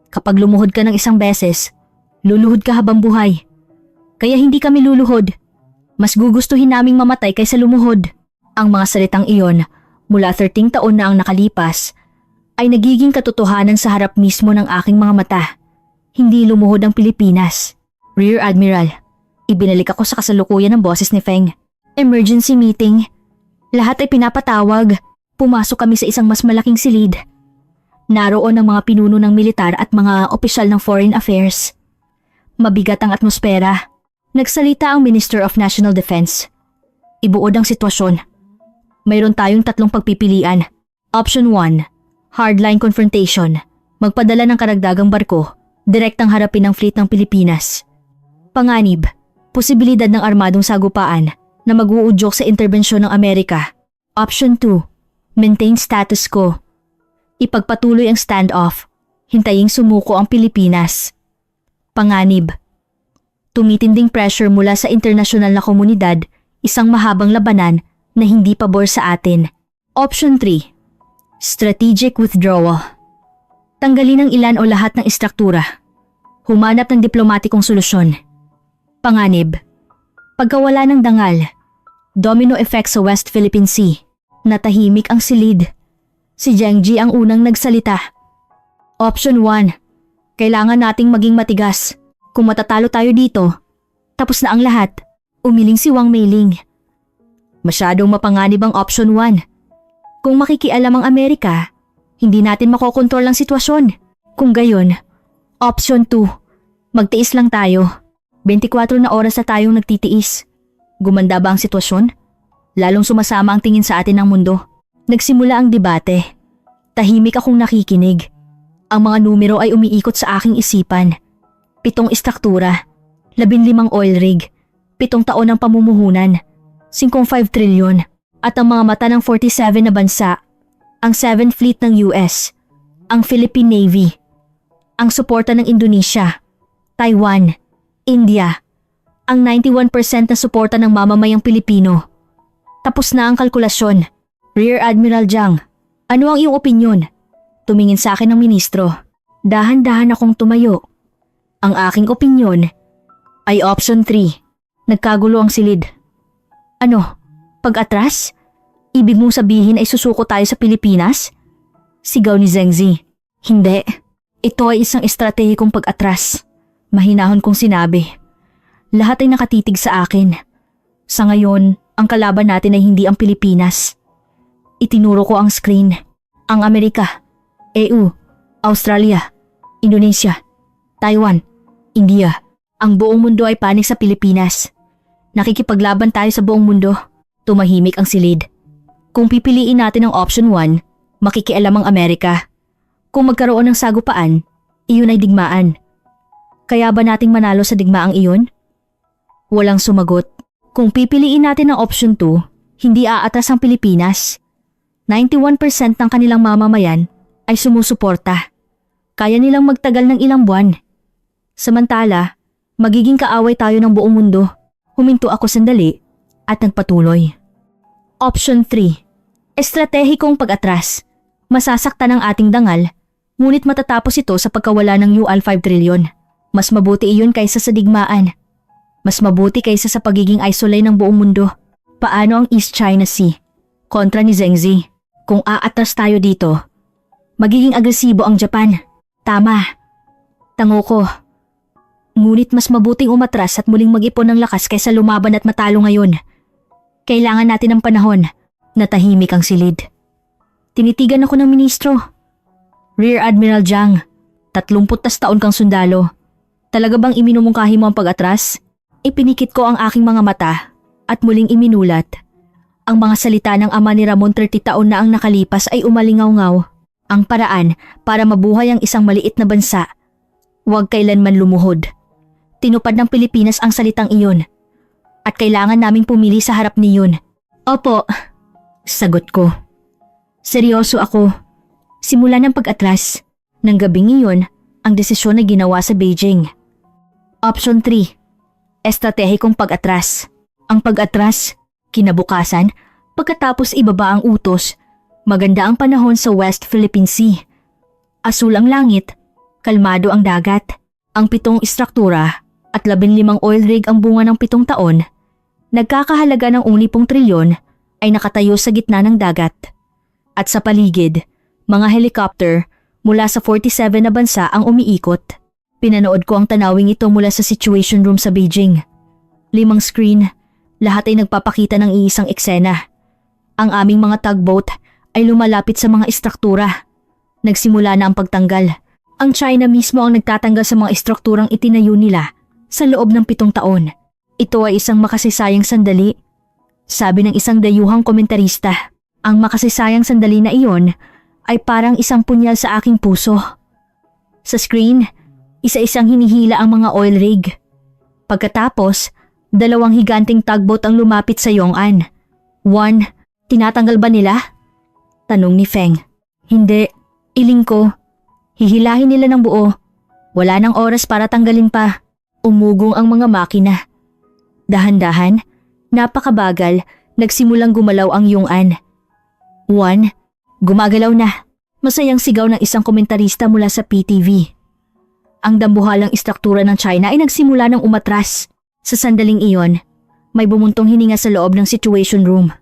Kapag lumuhod ka ng isang beses, luluhod ka habang buhay. Kaya hindi kami luluhod. Mas gugustuhin naming mamatay kaysa lumuhod. Ang mga salitang iyon, mula 13 taon na ang nakalipas, ay nagiging katotohanan sa harap mismo ng aking mga mata. Hindi lumuhod ang Pilipinas. Rear Admiral, ibinalik ako sa kasalukuyan ng boses ni Feng. Emergency meeting. Lahat ay pinapatawag. Pumasok kami sa isang mas malaking silid. Naroon ang mga pinuno ng militar at mga opisyal ng foreign affairs. Mabigat ang atmosfera. Nagsalita ang Minister of National Defense. Ibuod ang sitwasyon. Mayroon tayong 3 pagpipilian. Option 1, hardline confrontation. Magpadala ng karagdagang barko, direktang harapin ang fleet ng Pilipinas. Panganib, posibilidad ng armadong sagupaan na mag-uudyok sa interbensyon ng Amerika. Option 2, maintain status quo. Ipagpatuloy ang standoff. Hintaying sumuko ang Pilipinas. Panganib, tumitinding pressure mula sa internasyonal na komunidad, isang mahabang labanan na hindi pabor sa atin. Option 3, strategic withdrawal. Tanggalin ang ilan o lahat ng istruktura. Humanap ng diplomatikong solusyon. Panganib, pagkawala ng dangal, domino effect sa West Philippine Sea. Natahimik ang silid. Si Zheng Ji ang unang nagsalita. Option 1, kailangan nating maging matigas. Kung matatalo tayo dito, tapos na ang lahat. Umiling si Wang Meiling. Masyadong mapanganib ang option 1. Kung makikialam ang Amerika, hindi natin makokontrol ang sitwasyon. Kung gayon, option 2, magtiis lang tayo. 24 na oras na tayong nagtitiis. Gumanda ba ang sitwasyon? Lalong sumasama ang tingin sa atin ng mundo. Nagsimula ang debate. Tahimik akong nakikinig. Ang mga numero ay umiikot sa aking isipan. 7 istruktura, 15 oil rig, 7 taon ng pamumuhunan, 5 trilyon. At ang mga mata ng 47 na bansa, ang 7th Fleet ng US, ang Philippine Navy, ang suporta ng Indonesia, Taiwan, India, ang 91% na suporta ng mamamayang Pilipino. Tapos na ang kalkulasyon. Rear Admiral Jiang, ano ang iyong opinyon? Tumingin sa akin ng ministro. Dahan-dahan akong tumayo. Ang aking opinyon ay option 3. Nagkagulo ang silid. Ano? Pag-atras? Ibig mong sabihin ay susuko tayo sa Pilipinas? Sigaw ni Zhengzi. Hindi. Ito ay isang estratehikong pag-atras. Mahinahon kong sinabi. Lahat ay nakatitig sa akin. Sa ngayon, ang kalaban natin ay hindi ang Pilipinas. Itinuro ko ang screen. Ang Amerika, EU, Australia, Indonesia, Taiwan, India. Ang buong mundo ay panik sa Pilipinas. Nakikipaglaban tayo sa buong mundo. Tumahimik ang silid. Kung pipiliin natin ang option 1, makikialam ang Amerika. Kung magkaroon ng sagupaan, iyon ay digmaan. Kaya ba nating manalo sa digmaang iyon? Walang sumagot. Kung pipiliin natin ang option 2, hindi aatras ang Pilipinas. 91% ng kanilang mamamayan ay sumusuporta. Kaya nilang magtagal ng ilang buwan. Samantala, magiging kaaway tayo ng buong mundo. Huminto ako sandali at nagpatuloy. Option 3. Estratehikong pag-atras. Masasaktan ang ating dangal, ngunit matatapos ito sa pagkawala ng UL 5 trilyon. Mas mabuti iyon kaysa sa digmaan. Mas mabuti kaysa sa pagiging isolate ng buong mundo. Paano ang East China Sea? Kontra ni Zhengzi. Kung aatras tayo dito, magiging agresibo ang Japan. Tama. Tango ko. Ngunit mas mabuting umatras at muling mag-ipon ng lakas kaysa lumaban at matalo ngayon. Kailangan natin ng panahon. Natahimik ang silid. Tinitigan ako ng ministro. Rear Admiral Jiang, 30 taon kang sundalo. Talaga bang iminumungkahi mo ang pag-atras? Ipinikit ko ang aking mga mata at muling iminulat. Ang mga salita ng ama ni Ramon 30 taon na ang nakalipas ay umalingaw-ngaw. Ang paraan para mabuhay ang isang maliit na bansa. Huwag kailanman lumuhod. Tinupad ng Pilipinas ang salitang iyon. At kailangan naming pumili sa harap niyon. Opo, sagot ko. Seryoso ako. Simula ng pag-atras, ng gabing iyon, ang desisyon na ginawa sa Beijing. Option 3. Estratehikong pag-atras. Ang pag-atras, kinabukasan, pagkatapos ibaba ang utos, maganda ang panahon sa West Philippine Sea. Asul ang langit, kalmado ang dagat, ang 7 istruktura at 15 oil rig ang bunga ng 7 taon, nagkakahalaga ng 10 trilyon ay nakatayo sa gitna ng dagat. At sa paligid, mga helicopter mula sa 47 na bansa ang umiikot. Pinanood ko ang tanawing ito mula sa Situation Room sa Beijing. 5 screen, lahat ay nagpapakita ng iisang eksena. Ang aming mga tugboat ay lumalapit sa mga istruktura. Nagsimula na ang pagtanggal. Ang China mismo ang nagtatanggal sa mga istrukturang itinayo nila sa loob ng 7 taon. Ito ay isang makasisayang sandali. Sabi ng isang dayuhang komentarista, ang makasisayang sandali na iyon ay parang isang punyal sa aking puso. Sa screen, isa-isang hinihila ang mga oil rig. Pagkatapos, 2 higanting tugboat ang lumapit sa Yong'an. 1. Tinatanggal ba nila? Tanong ni Feng. Hindi. Iling ko. Hihilahin nila ng buo. Wala nang oras para tanggalin pa. Umugong ang mga makina. Dahan-dahan, napakabagal, nagsimulang gumalaw ang Yong'an. 1. Gumagalaw na. Masayang sigaw ng isang komentarista mula sa PTV. Ang dambuhalang istruktura ng China ay nagsimula ng umatras. Sa sandaling iyon, may bumuntong hininga sa loob ng Situation Room.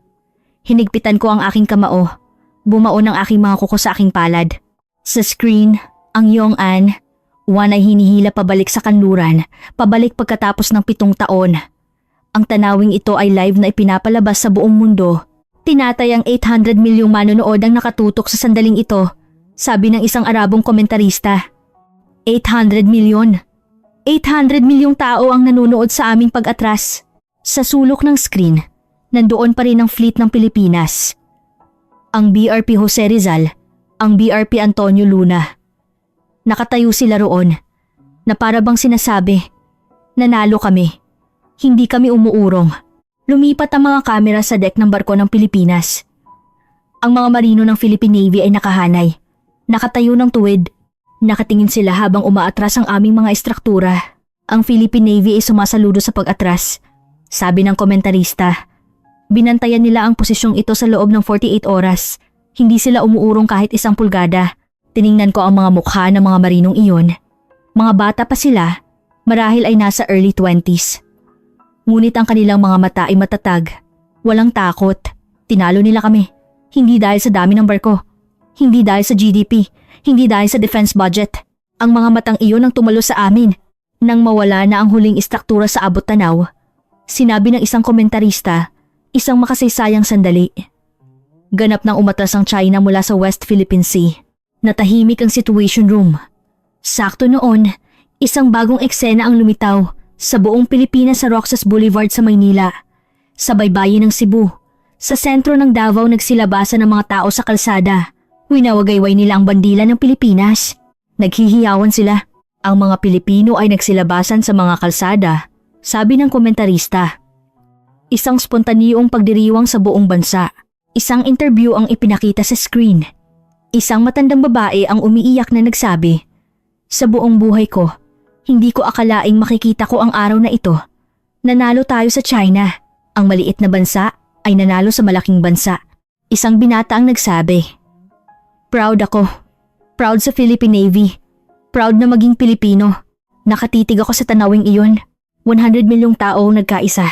Hinigpitan ko ang aking kamao. Bumaon ang aking mga kuko sa aking palad. Sa screen, ang Yong'an, 1 ay hinihila pabalik sa kanluran, pabalik pagkatapos ng 7 taon. Ang tanawing ito ay live na ipinapalabas sa buong mundo. Tinatayang 800 milyong manonood ang nakatutok sa sandaling ito, sabi ng isang Arabong komentarista. 800 milyon. 800 milyong tao ang nanonood sa aming pag-atras. Sa sulok ng screen, nandoon pa rin ang fleet ng Pilipinas. Ang BRP Jose Rizal, ang BRP Antonio Luna. Nakatayo sila roon, na para bang sinasabi, nanalo kami. Hindi kami umuurong. Lumipat ang mga kamera sa deck ng barko ng Pilipinas. Ang mga marino ng Philippine Navy ay nakahanay, nakatayo ng tuwid. Nakatingin sila habang umaatras ang aming mga estruktura. Ang Philippine Navy ay sumasaludo sa pag-atras. Sabi ng komentarista. Binantayan nila ang posisyong ito sa loob ng 48 oras. Hindi sila umuurong kahit 1 pulgada. Tiningnan ko ang mga mukha ng mga marinong iyon. Mga bata pa sila, marahil ay nasa early 20s. Ngunit ang kanilang mga mata ay matatag. Walang takot. Tinalo nila kami. Hindi dahil sa dami ng barko. Hindi dahil sa GDP. Hindi dahil sa defense budget. Ang mga matang iyon ang tumalo sa amin. Nang mawala na ang huling istruktura sa abot tanaw, sinabi ng isang komentarista, isang makasaysayang sandali. Ganap nang umatras ang China mula sa West Philippine Sea. Natahimik ang situation room. Sakto noon, isang bagong eksena ang lumitaw sa buong Pilipinas sa Roxas Boulevard sa Maynila. Sa baybayin ng Cebu, sa sentro ng Davao nagsilabasan ng mga tao sa kalsada. Winawagayway nila ang bandila ng Pilipinas. Naghihiyawan sila. Ang mga Pilipino ay nagsilabasan sa mga kalsada, sabi ng komentarista. Isang spontaneong pagdiriwang sa buong bansa. Isang interview ang ipinakita sa screen. Isang matandang babae ang umiiyak na nagsabi, "Sa buong buhay ko, hindi ko akalaing makikita ko ang araw na ito. Nanalo tayo sa China. Ang maliit na bansa ay nanalo sa malaking bansa." Isang binata ang nagsabi, "Proud ako. Proud sa Philippine Navy. Proud na maging Pilipino." Nakatitig ako sa tanawing iyon. 100 milyong tao nagkaisa.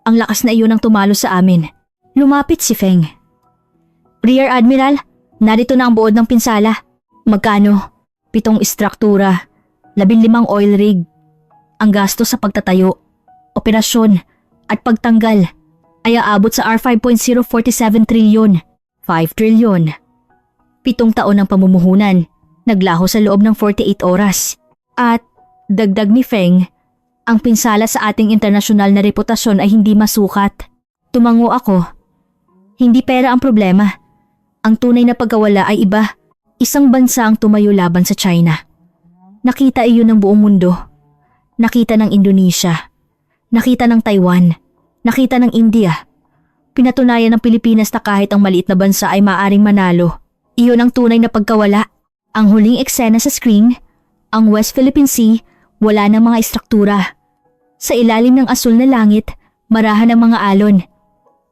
Ang lakas na iyon ang tumalo sa amin. Lumapit si Feng. "Rear Admiral, narito na ang buod ng pinsala." "Magkano?" 7 istruktura, 15 oil rig. Ang gasto sa pagtatayo, operasyon at pagtanggal ay aabot sa R5.047 trilyon. 5 trilyon. 7 taon ng pamumuhunan, naglaho sa loob ng 48 oras. At, dagdag ni Feng, ang pinsala sa ating internasyonal na reputasyon ay hindi masukat. Tumango ako. Hindi pera ang problema. Ang tunay na pagkawala ay iba. Isang bansa ang tumayo laban sa China. Nakita iyon ng buong mundo. Nakita ng Indonesia. Nakita ng Taiwan. Nakita ng India. Pinatunayan ng Pilipinas na kahit ang maliit na bansa ay maaaring manalo. Iyon ang tunay na pagkawala. Ang huling eksena sa screen, ang West Philippine Sea, wala ng mga istruktura. Sa ilalim ng asul na langit, marahan ng mga alon.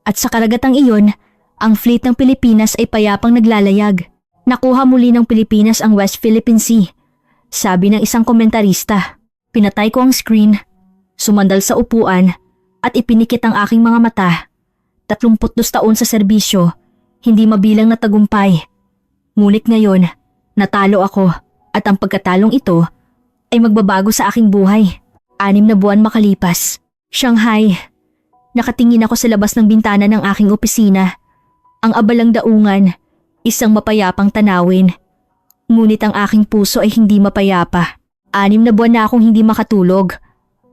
At sa karagatang iyon, ang fleet ng Pilipinas ay payapang naglalayag. Nakuha muli ng Pilipinas ang West Philippine Sea. Sabi ng isang komentarista. Pinatay ko ang screen, sumandal sa upuan, at ipinikit ang aking mga mata. 32 taon sa serbisyo, hindi mabilang na tagumpay. Ngunit ngayon, natalo ako at ang pagkatalong ito ay magbabago sa aking buhay. 6 na buwan makalipas. Shanghai. Nakatingin ako sa labas ng bintana ng aking opisina. Ang abalang daungan, isang mapayapang tanawin. Ngunit ang aking puso ay hindi mapayapa. 6 na buwan na akong hindi makatulog.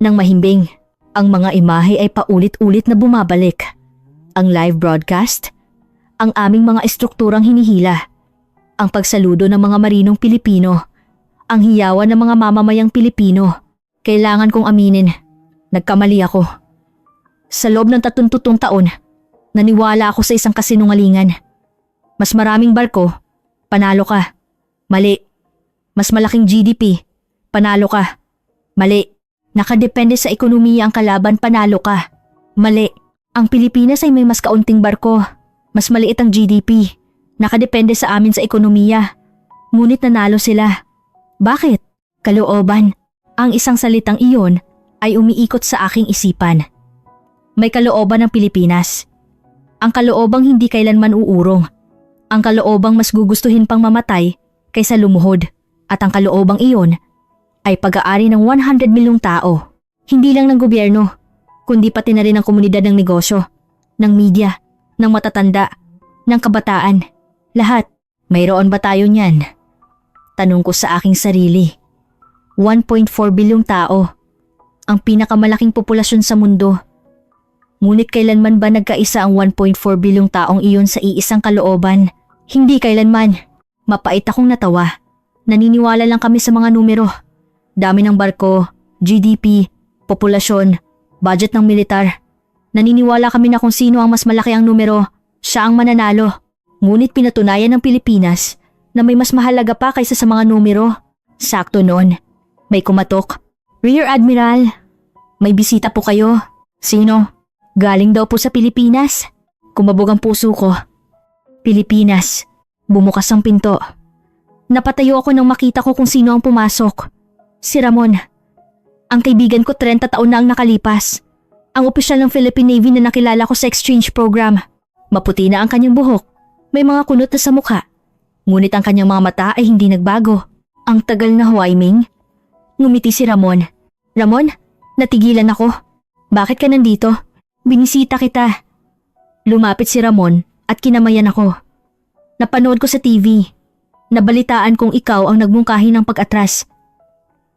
Nang mahimbing, ang mga imahe ay paulit-ulit na bumabalik. Ang live broadcast, ang aming mga estrukturang hinihila, ang pagsaludo ng mga marinong Pilipino, ang hiyawan ng mga mamamayang Pilipino. Kailangan kong aminin, nagkamali ako. Sa loob ng 32 taon, naniwala ako sa isang kasinungalingan. Mas maraming barko, panalo ka. Mali. Mas malaking GDP, panalo ka. Mali. Nakadepende sa ekonomiya ang kalaban, panalo ka. Mali. Ang Pilipinas ay may mas kaunting barko. Mas maliit ang GDP. Nakadepende sa amin sa ekonomiya. Ngunit nanalo sila. Bakit? Kalooban. Ang isang salitang iyon ay umiikot sa aking isipan. May kalooban ng Pilipinas. Ang kaloobang hindi kailanman uurong. Ang kaloobang mas gugustuhin pang mamatay kaysa lumuhod. At ang kaloobang iyon ay pag-aari ng 100 milyong tao. Hindi lang ng gobyerno, kundi pati na rin ng komunidad ng negosyo, ng media, ng matatanda, ng kabataan. Lahat. Mayroon ba tayo niyan? Tanong ko sa aking sarili. 1.4 bilyong tao. Ang pinakamalaking populasyon sa mundo. Ngunit kailanman ba nagkaisa ang 1.4 bilyong taong iyon sa iisang kalooban? Hindi kailanman. Mapait akong natawa. Naniniwala lang kami sa mga numero. Dami ng barko, GDP, populasyon, budget ng militar. Naniniwala kami na kung sino ang mas malaki ang numero, siya ang mananalo. Ngunit pinatunayan ng Pilipinas na may mas mahalaga pa kaysa sa mga numero. Sakto noon. May kumatok. Rear Admiral, may bisita po kayo. Sino? Galing daw po sa Pilipinas. Kumabog ang puso ko. Pilipinas. Bumukas ang pinto. Napatayo ako nang makita ko kung sino ang pumasok. Si Ramon. Ang kaibigan ko 30 taon na ang nakalipas. Ang opisyal ng Philippine Navy na nakilala ko sa exchange program. Maputi na ang kanyang buhok. May mga kunot na sa mukha. Ngunit ang kanyang mga mata ay hindi nagbago. Ang tagal na, Huaiming. Ngumiti si Ramon. Ramon, natigilan ako. Bakit ka nandito? Binisita kita. Lumapit si Ramon at kinamayan ako. Napanood ko sa TV. Nabalitaan kong ikaw ang nagmungkahi ng pag-atras.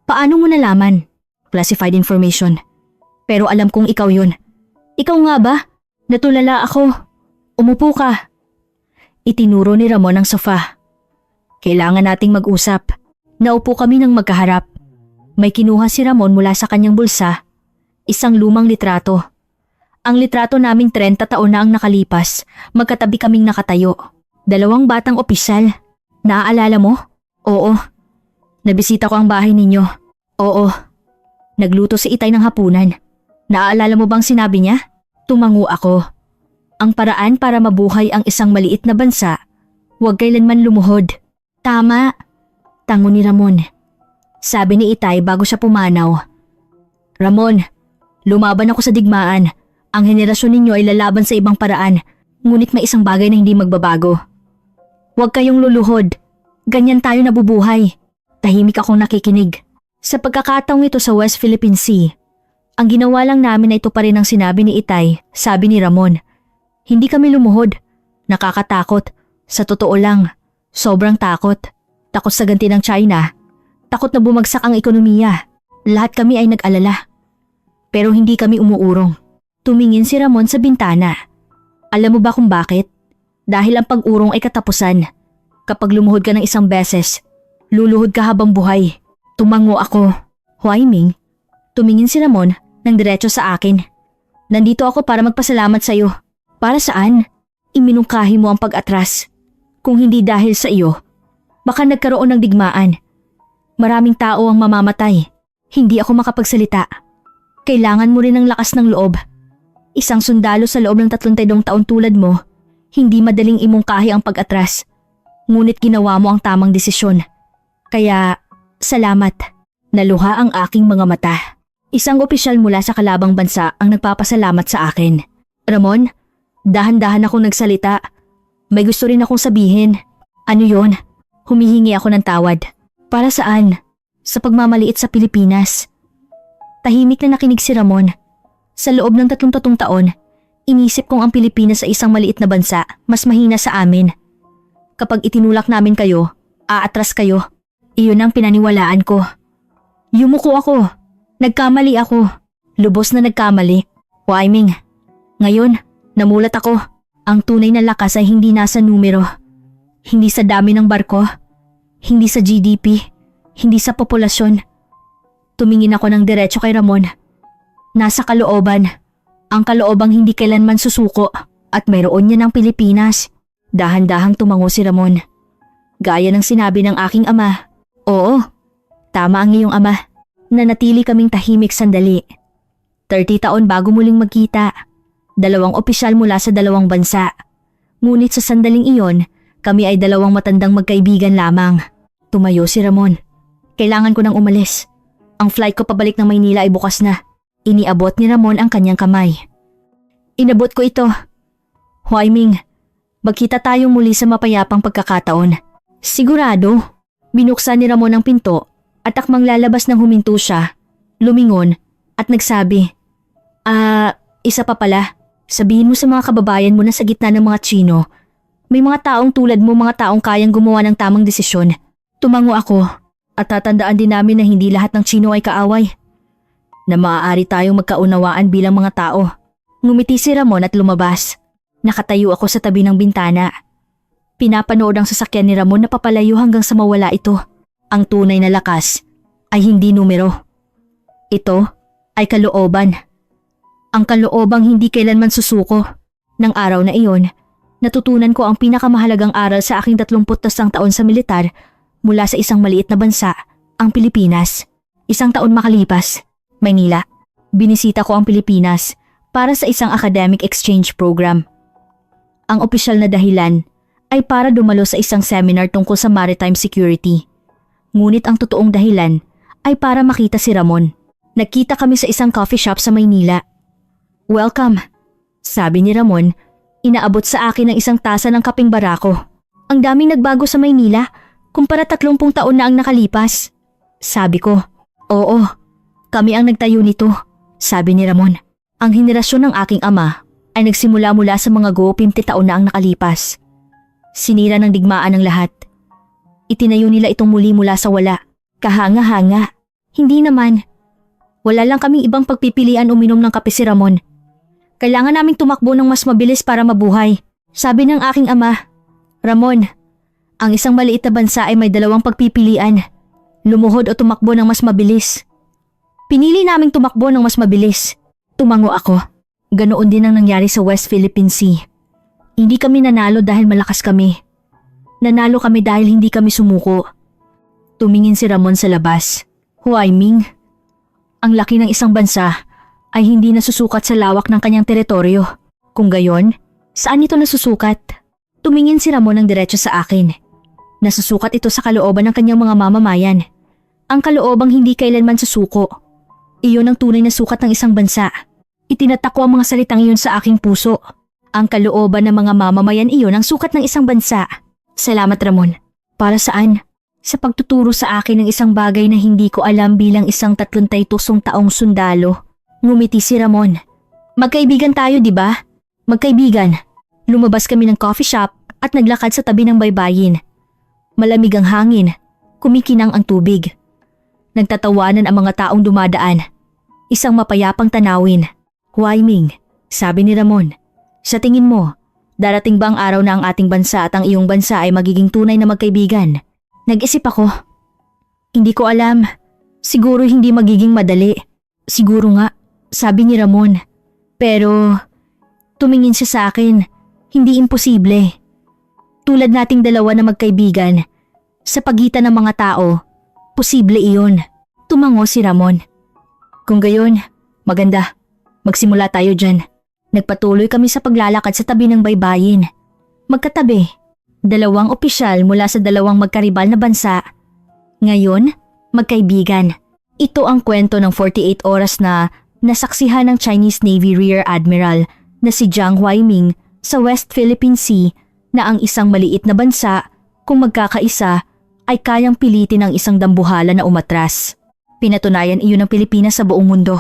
Paano mo nalaman? Classified information. Pero alam kong ikaw yun. Ikaw nga ba? Natulala ako. Umupo ka. Itinuro ni Ramon ang sofa. Kailangan nating mag-usap. Naupo kami ng magkaharap. May kinuha si Ramon mula sa kanyang bulsa. Isang lumang litrato. Ang litrato naming 30 taon na ang nakalipas. Magkatabi kaming nakatayo. 2 batang opisyal. Naaalala mo? Oo. Nabisita ko ang bahay ninyo. Oo. Nagluto si Itay ng hapunan. Naaalala mo bang sinabi niya? Tumango ako. Ang paraan para mabuhay ang isang maliit na bansa, huwag kailanman lumuhod. Tama. Tango ni Ramon. Sabi ni Itay bago siya pumanaw. Ramon, lumaban ako sa digmaan. Ang henerasyon ninyo ay lalaban sa ibang paraan, ngunit may isang bagay na hindi magbabago. Huwag kayong luluhod. Ganyan tayo nabubuhay. Tahimik akong nakikinig. Sa pagkakataong ito sa West Philippine Sea, ang ginawa lang namin na ito pa rin ang sinabi ni Itay, sabi ni Ramon. Hindi kami lumuhod. Nakakatakot. Sa totoo lang, sobrang takot. Takot sa ganti ng China. Takot na bumagsak ang ekonomiya. Lahat kami ay nag-alala. Pero hindi kami umuurong. Tumingin si Ramon sa bintana. Alam mo ba kung bakit? Dahil ang pag-urong ay katapusan. Kapag lumuhod ka ng isang beses, luluhod ka habang buhay. Tumango ako. Huaiming, tumingin si Ramon ng diretso sa akin. Nandito ako para magpasalamat sa iyo. Para saan? Iminungkahi mo ang pag-atras. Kung hindi dahil sa iyo, baka nagkaroon ng digmaan. Maraming tao ang mamamatay. Hindi ako makapagsalita. Kailangan mo rin ng lakas ng loob. Isang sundalo sa loob ng 32 taon tulad mo, hindi madaling imungkahi ang pag-atras. Ngunit ginawa mo ang tamang desisyon. Kaya, salamat. Naluha ang aking mga mata. Isang opisyal mula sa kalabang bansa ang nagpapasalamat sa akin. Ramon, dahan-dahan akong nagsalita. May gusto rin akong sabihin. Ano yon? Humihingi ako ng tawad. Para saan? Sa pagmamaliit sa Pilipinas. Tahimik na nakinig si Ramon. Sa loob ng 30 taon, inisip kong ang Pilipinas ay isang maliit na bansa, mas mahina sa amin. Kapag itinulak namin kayo, aatras kayo. Iyon ang pinaniwalaan ko. Yumuko ako. Nagkamali ako. Lubos na nagkamali. Huaiming, ngayon, namulat ako. Ang tunay na lakas ay hindi nasa numero. Hindi sa dami ng barko. Hindi sa GDP. Hindi sa populasyon. Tumingin ako ng diretso kay Ramon. Nasa kalooban. Ang kaloobang hindi kailanman susuko. At mayroon niya ng Pilipinas. Dahan-dahang tumango si Ramon. Gaya ng sinabi ng aking ama. Oo, tama ang iyong ama. Nanatili kaming tahimik sandali. 30 taon bago muling magkita. 2 opisyal mula sa 2 bansa. Ngunit sa sandaling iyon, kami ay 2 matandang magkaibigan lamang. Tumayo si Ramon. Kailangan ko nang umalis. Ang flight ko pabalik ng Maynila ay bukas na. Iniabot ni Ramon ang kanyang kamay. Inabot ko ito. Huaiming, magkita tayo muli sa mapayapang pagkakataon. Sigurado. Binuksan ni Ramon ang pinto at akmang lalabas nang huminto siya, lumingon at nagsabi, isa pa pala, sabihin mo sa mga kababayan mo na sa gitna ng mga Tsino, may mga taong tulad mo, mga taong kayang gumawa ng tamang desisyon. Tumango ako at tatandaan din namin na hindi lahat ng Tsino ay kaaway. Na maaari tayong magkaunawaan bilang mga tao. Ngumiti si Ramon at lumabas. Nakatayo ako sa tabi ng bintana. Pinapanood ang sasakyan ni Ramon na papalayo hanggang sa mawala ito. Ang tunay na lakas ay hindi numero. Ito ay kalooban. Ang kaloobang hindi kailanman susuko. Nang araw na iyon, natutunan ko ang pinakamahalagang aral sa aking 31 taon sa militar mula sa isang maliit na bansa, ang Pilipinas. Isang taon makalipas, Maynila, binisita ko ang Pilipinas para sa isang academic exchange program. Ang opisyal na dahilan ay para dumalo sa isang seminar tungkol sa maritime security. Ngunit ang totoong dahilan ay para makita si Ramon. Nagkita kami sa isang coffee shop sa Maynila. "Welcome," sabi ni Ramon, inaabot sa akin ng isang tasa ng kapeng barako. "Ang daming nagbago sa Maynila kumpara 30 taon na ang nakalipas." Sabi ko, "Oo, kami ang nagtayo nito," sabi ni Ramon. "Ang henerasyon ng aking ama ay nagsimula mula sa mga 50 taon na ang nakalipas. Sinira ng digmaan ng lahat. Itinayo nila itong muli mula sa wala. Kahanga-hanga. Hindi naman. Wala lang kaming ibang pagpipilian uminom ng kape si Ramon. Kailangan naming tumakbo ng mas mabilis para mabuhay. Sabi ng aking ama, 'Ramon, ang isang maliit na bansa ay may dalawang pagpipilian. Lumuhod o tumakbo ng mas mabilis.' Pinili naming tumakbo ng mas mabilis." Tumango ako. Ganoon din ang nangyari sa West Philippine Sea. Hindi kami nanalo dahil malakas kami. Nanalo kami dahil hindi kami sumuko. Tumingin si Ramon sa labas. "Huaiming, ang laki ng isang bansa ay hindi nasusukat sa lawak ng kanyang teritoryo. Kung gayon, saan ito nasusukat?" Tumingin si Ramon ng diretso sa akin. "Nasusukat ito sa kalooban ng kanyang mga mamamayan. Ang kaloobang hindi kailanman susuko. Iyon ang tunay na sukat ng isang bansa." Itinatako ang mga salitang iyon sa aking puso. Ang kalooban ng mga mamamayan iyon ang sukat ng isang bansa. "Salamat, Ramon." "Para saan?" "Sa pagtuturo sa akin ng isang bagay na hindi ko alam bilang isang 32 taong sundalo." Ngumiti si Ramon. "Magkaibigan tayo, di ba?" "Magkaibigan." Lumabas kami ng coffee shop at naglakad sa tabi ng baybayin. Malamig ang hangin, kumikinang ang tubig. Nagtatawanan ang mga taong dumadaan. Isang mapayapang tanawin. "Huaiming," sabi ni Ramon, "sa tingin mo, darating ba ang araw na ang ating bansa at ang iyong bansa ay magiging tunay na magkaibigan?" Nag-isip ako. "Hindi ko alam. Siguro hindi magiging madali." "Siguro nga," sabi ni Ramon. Pero tumingin siya sa akin. "Hindi imposible. Tulad nating dalawa na magkaibigan, sa pagitan ng mga tao, posible iyon." Tumango si Ramon. "Kung gayon, maganda. Magsimula tayo dyan." Nagpatuloy kami sa paglalakad sa tabi ng baybayin. Magkatabi, dalawang opisyal mula sa dalawang magkaribal na bansa. Ngayon, magkaibigan. Ito ang kwento ng 48 oras na nasaksihan ng Chinese Navy Rear Admiral na si Jiang Huaiming sa West Philippine Sea na ang isang maliit na bansa, kung magkakaisa, ay kayang pilitin ang isang dambuhala na umatras. Pinatunayan iyon ng Pilipinas sa buong mundo.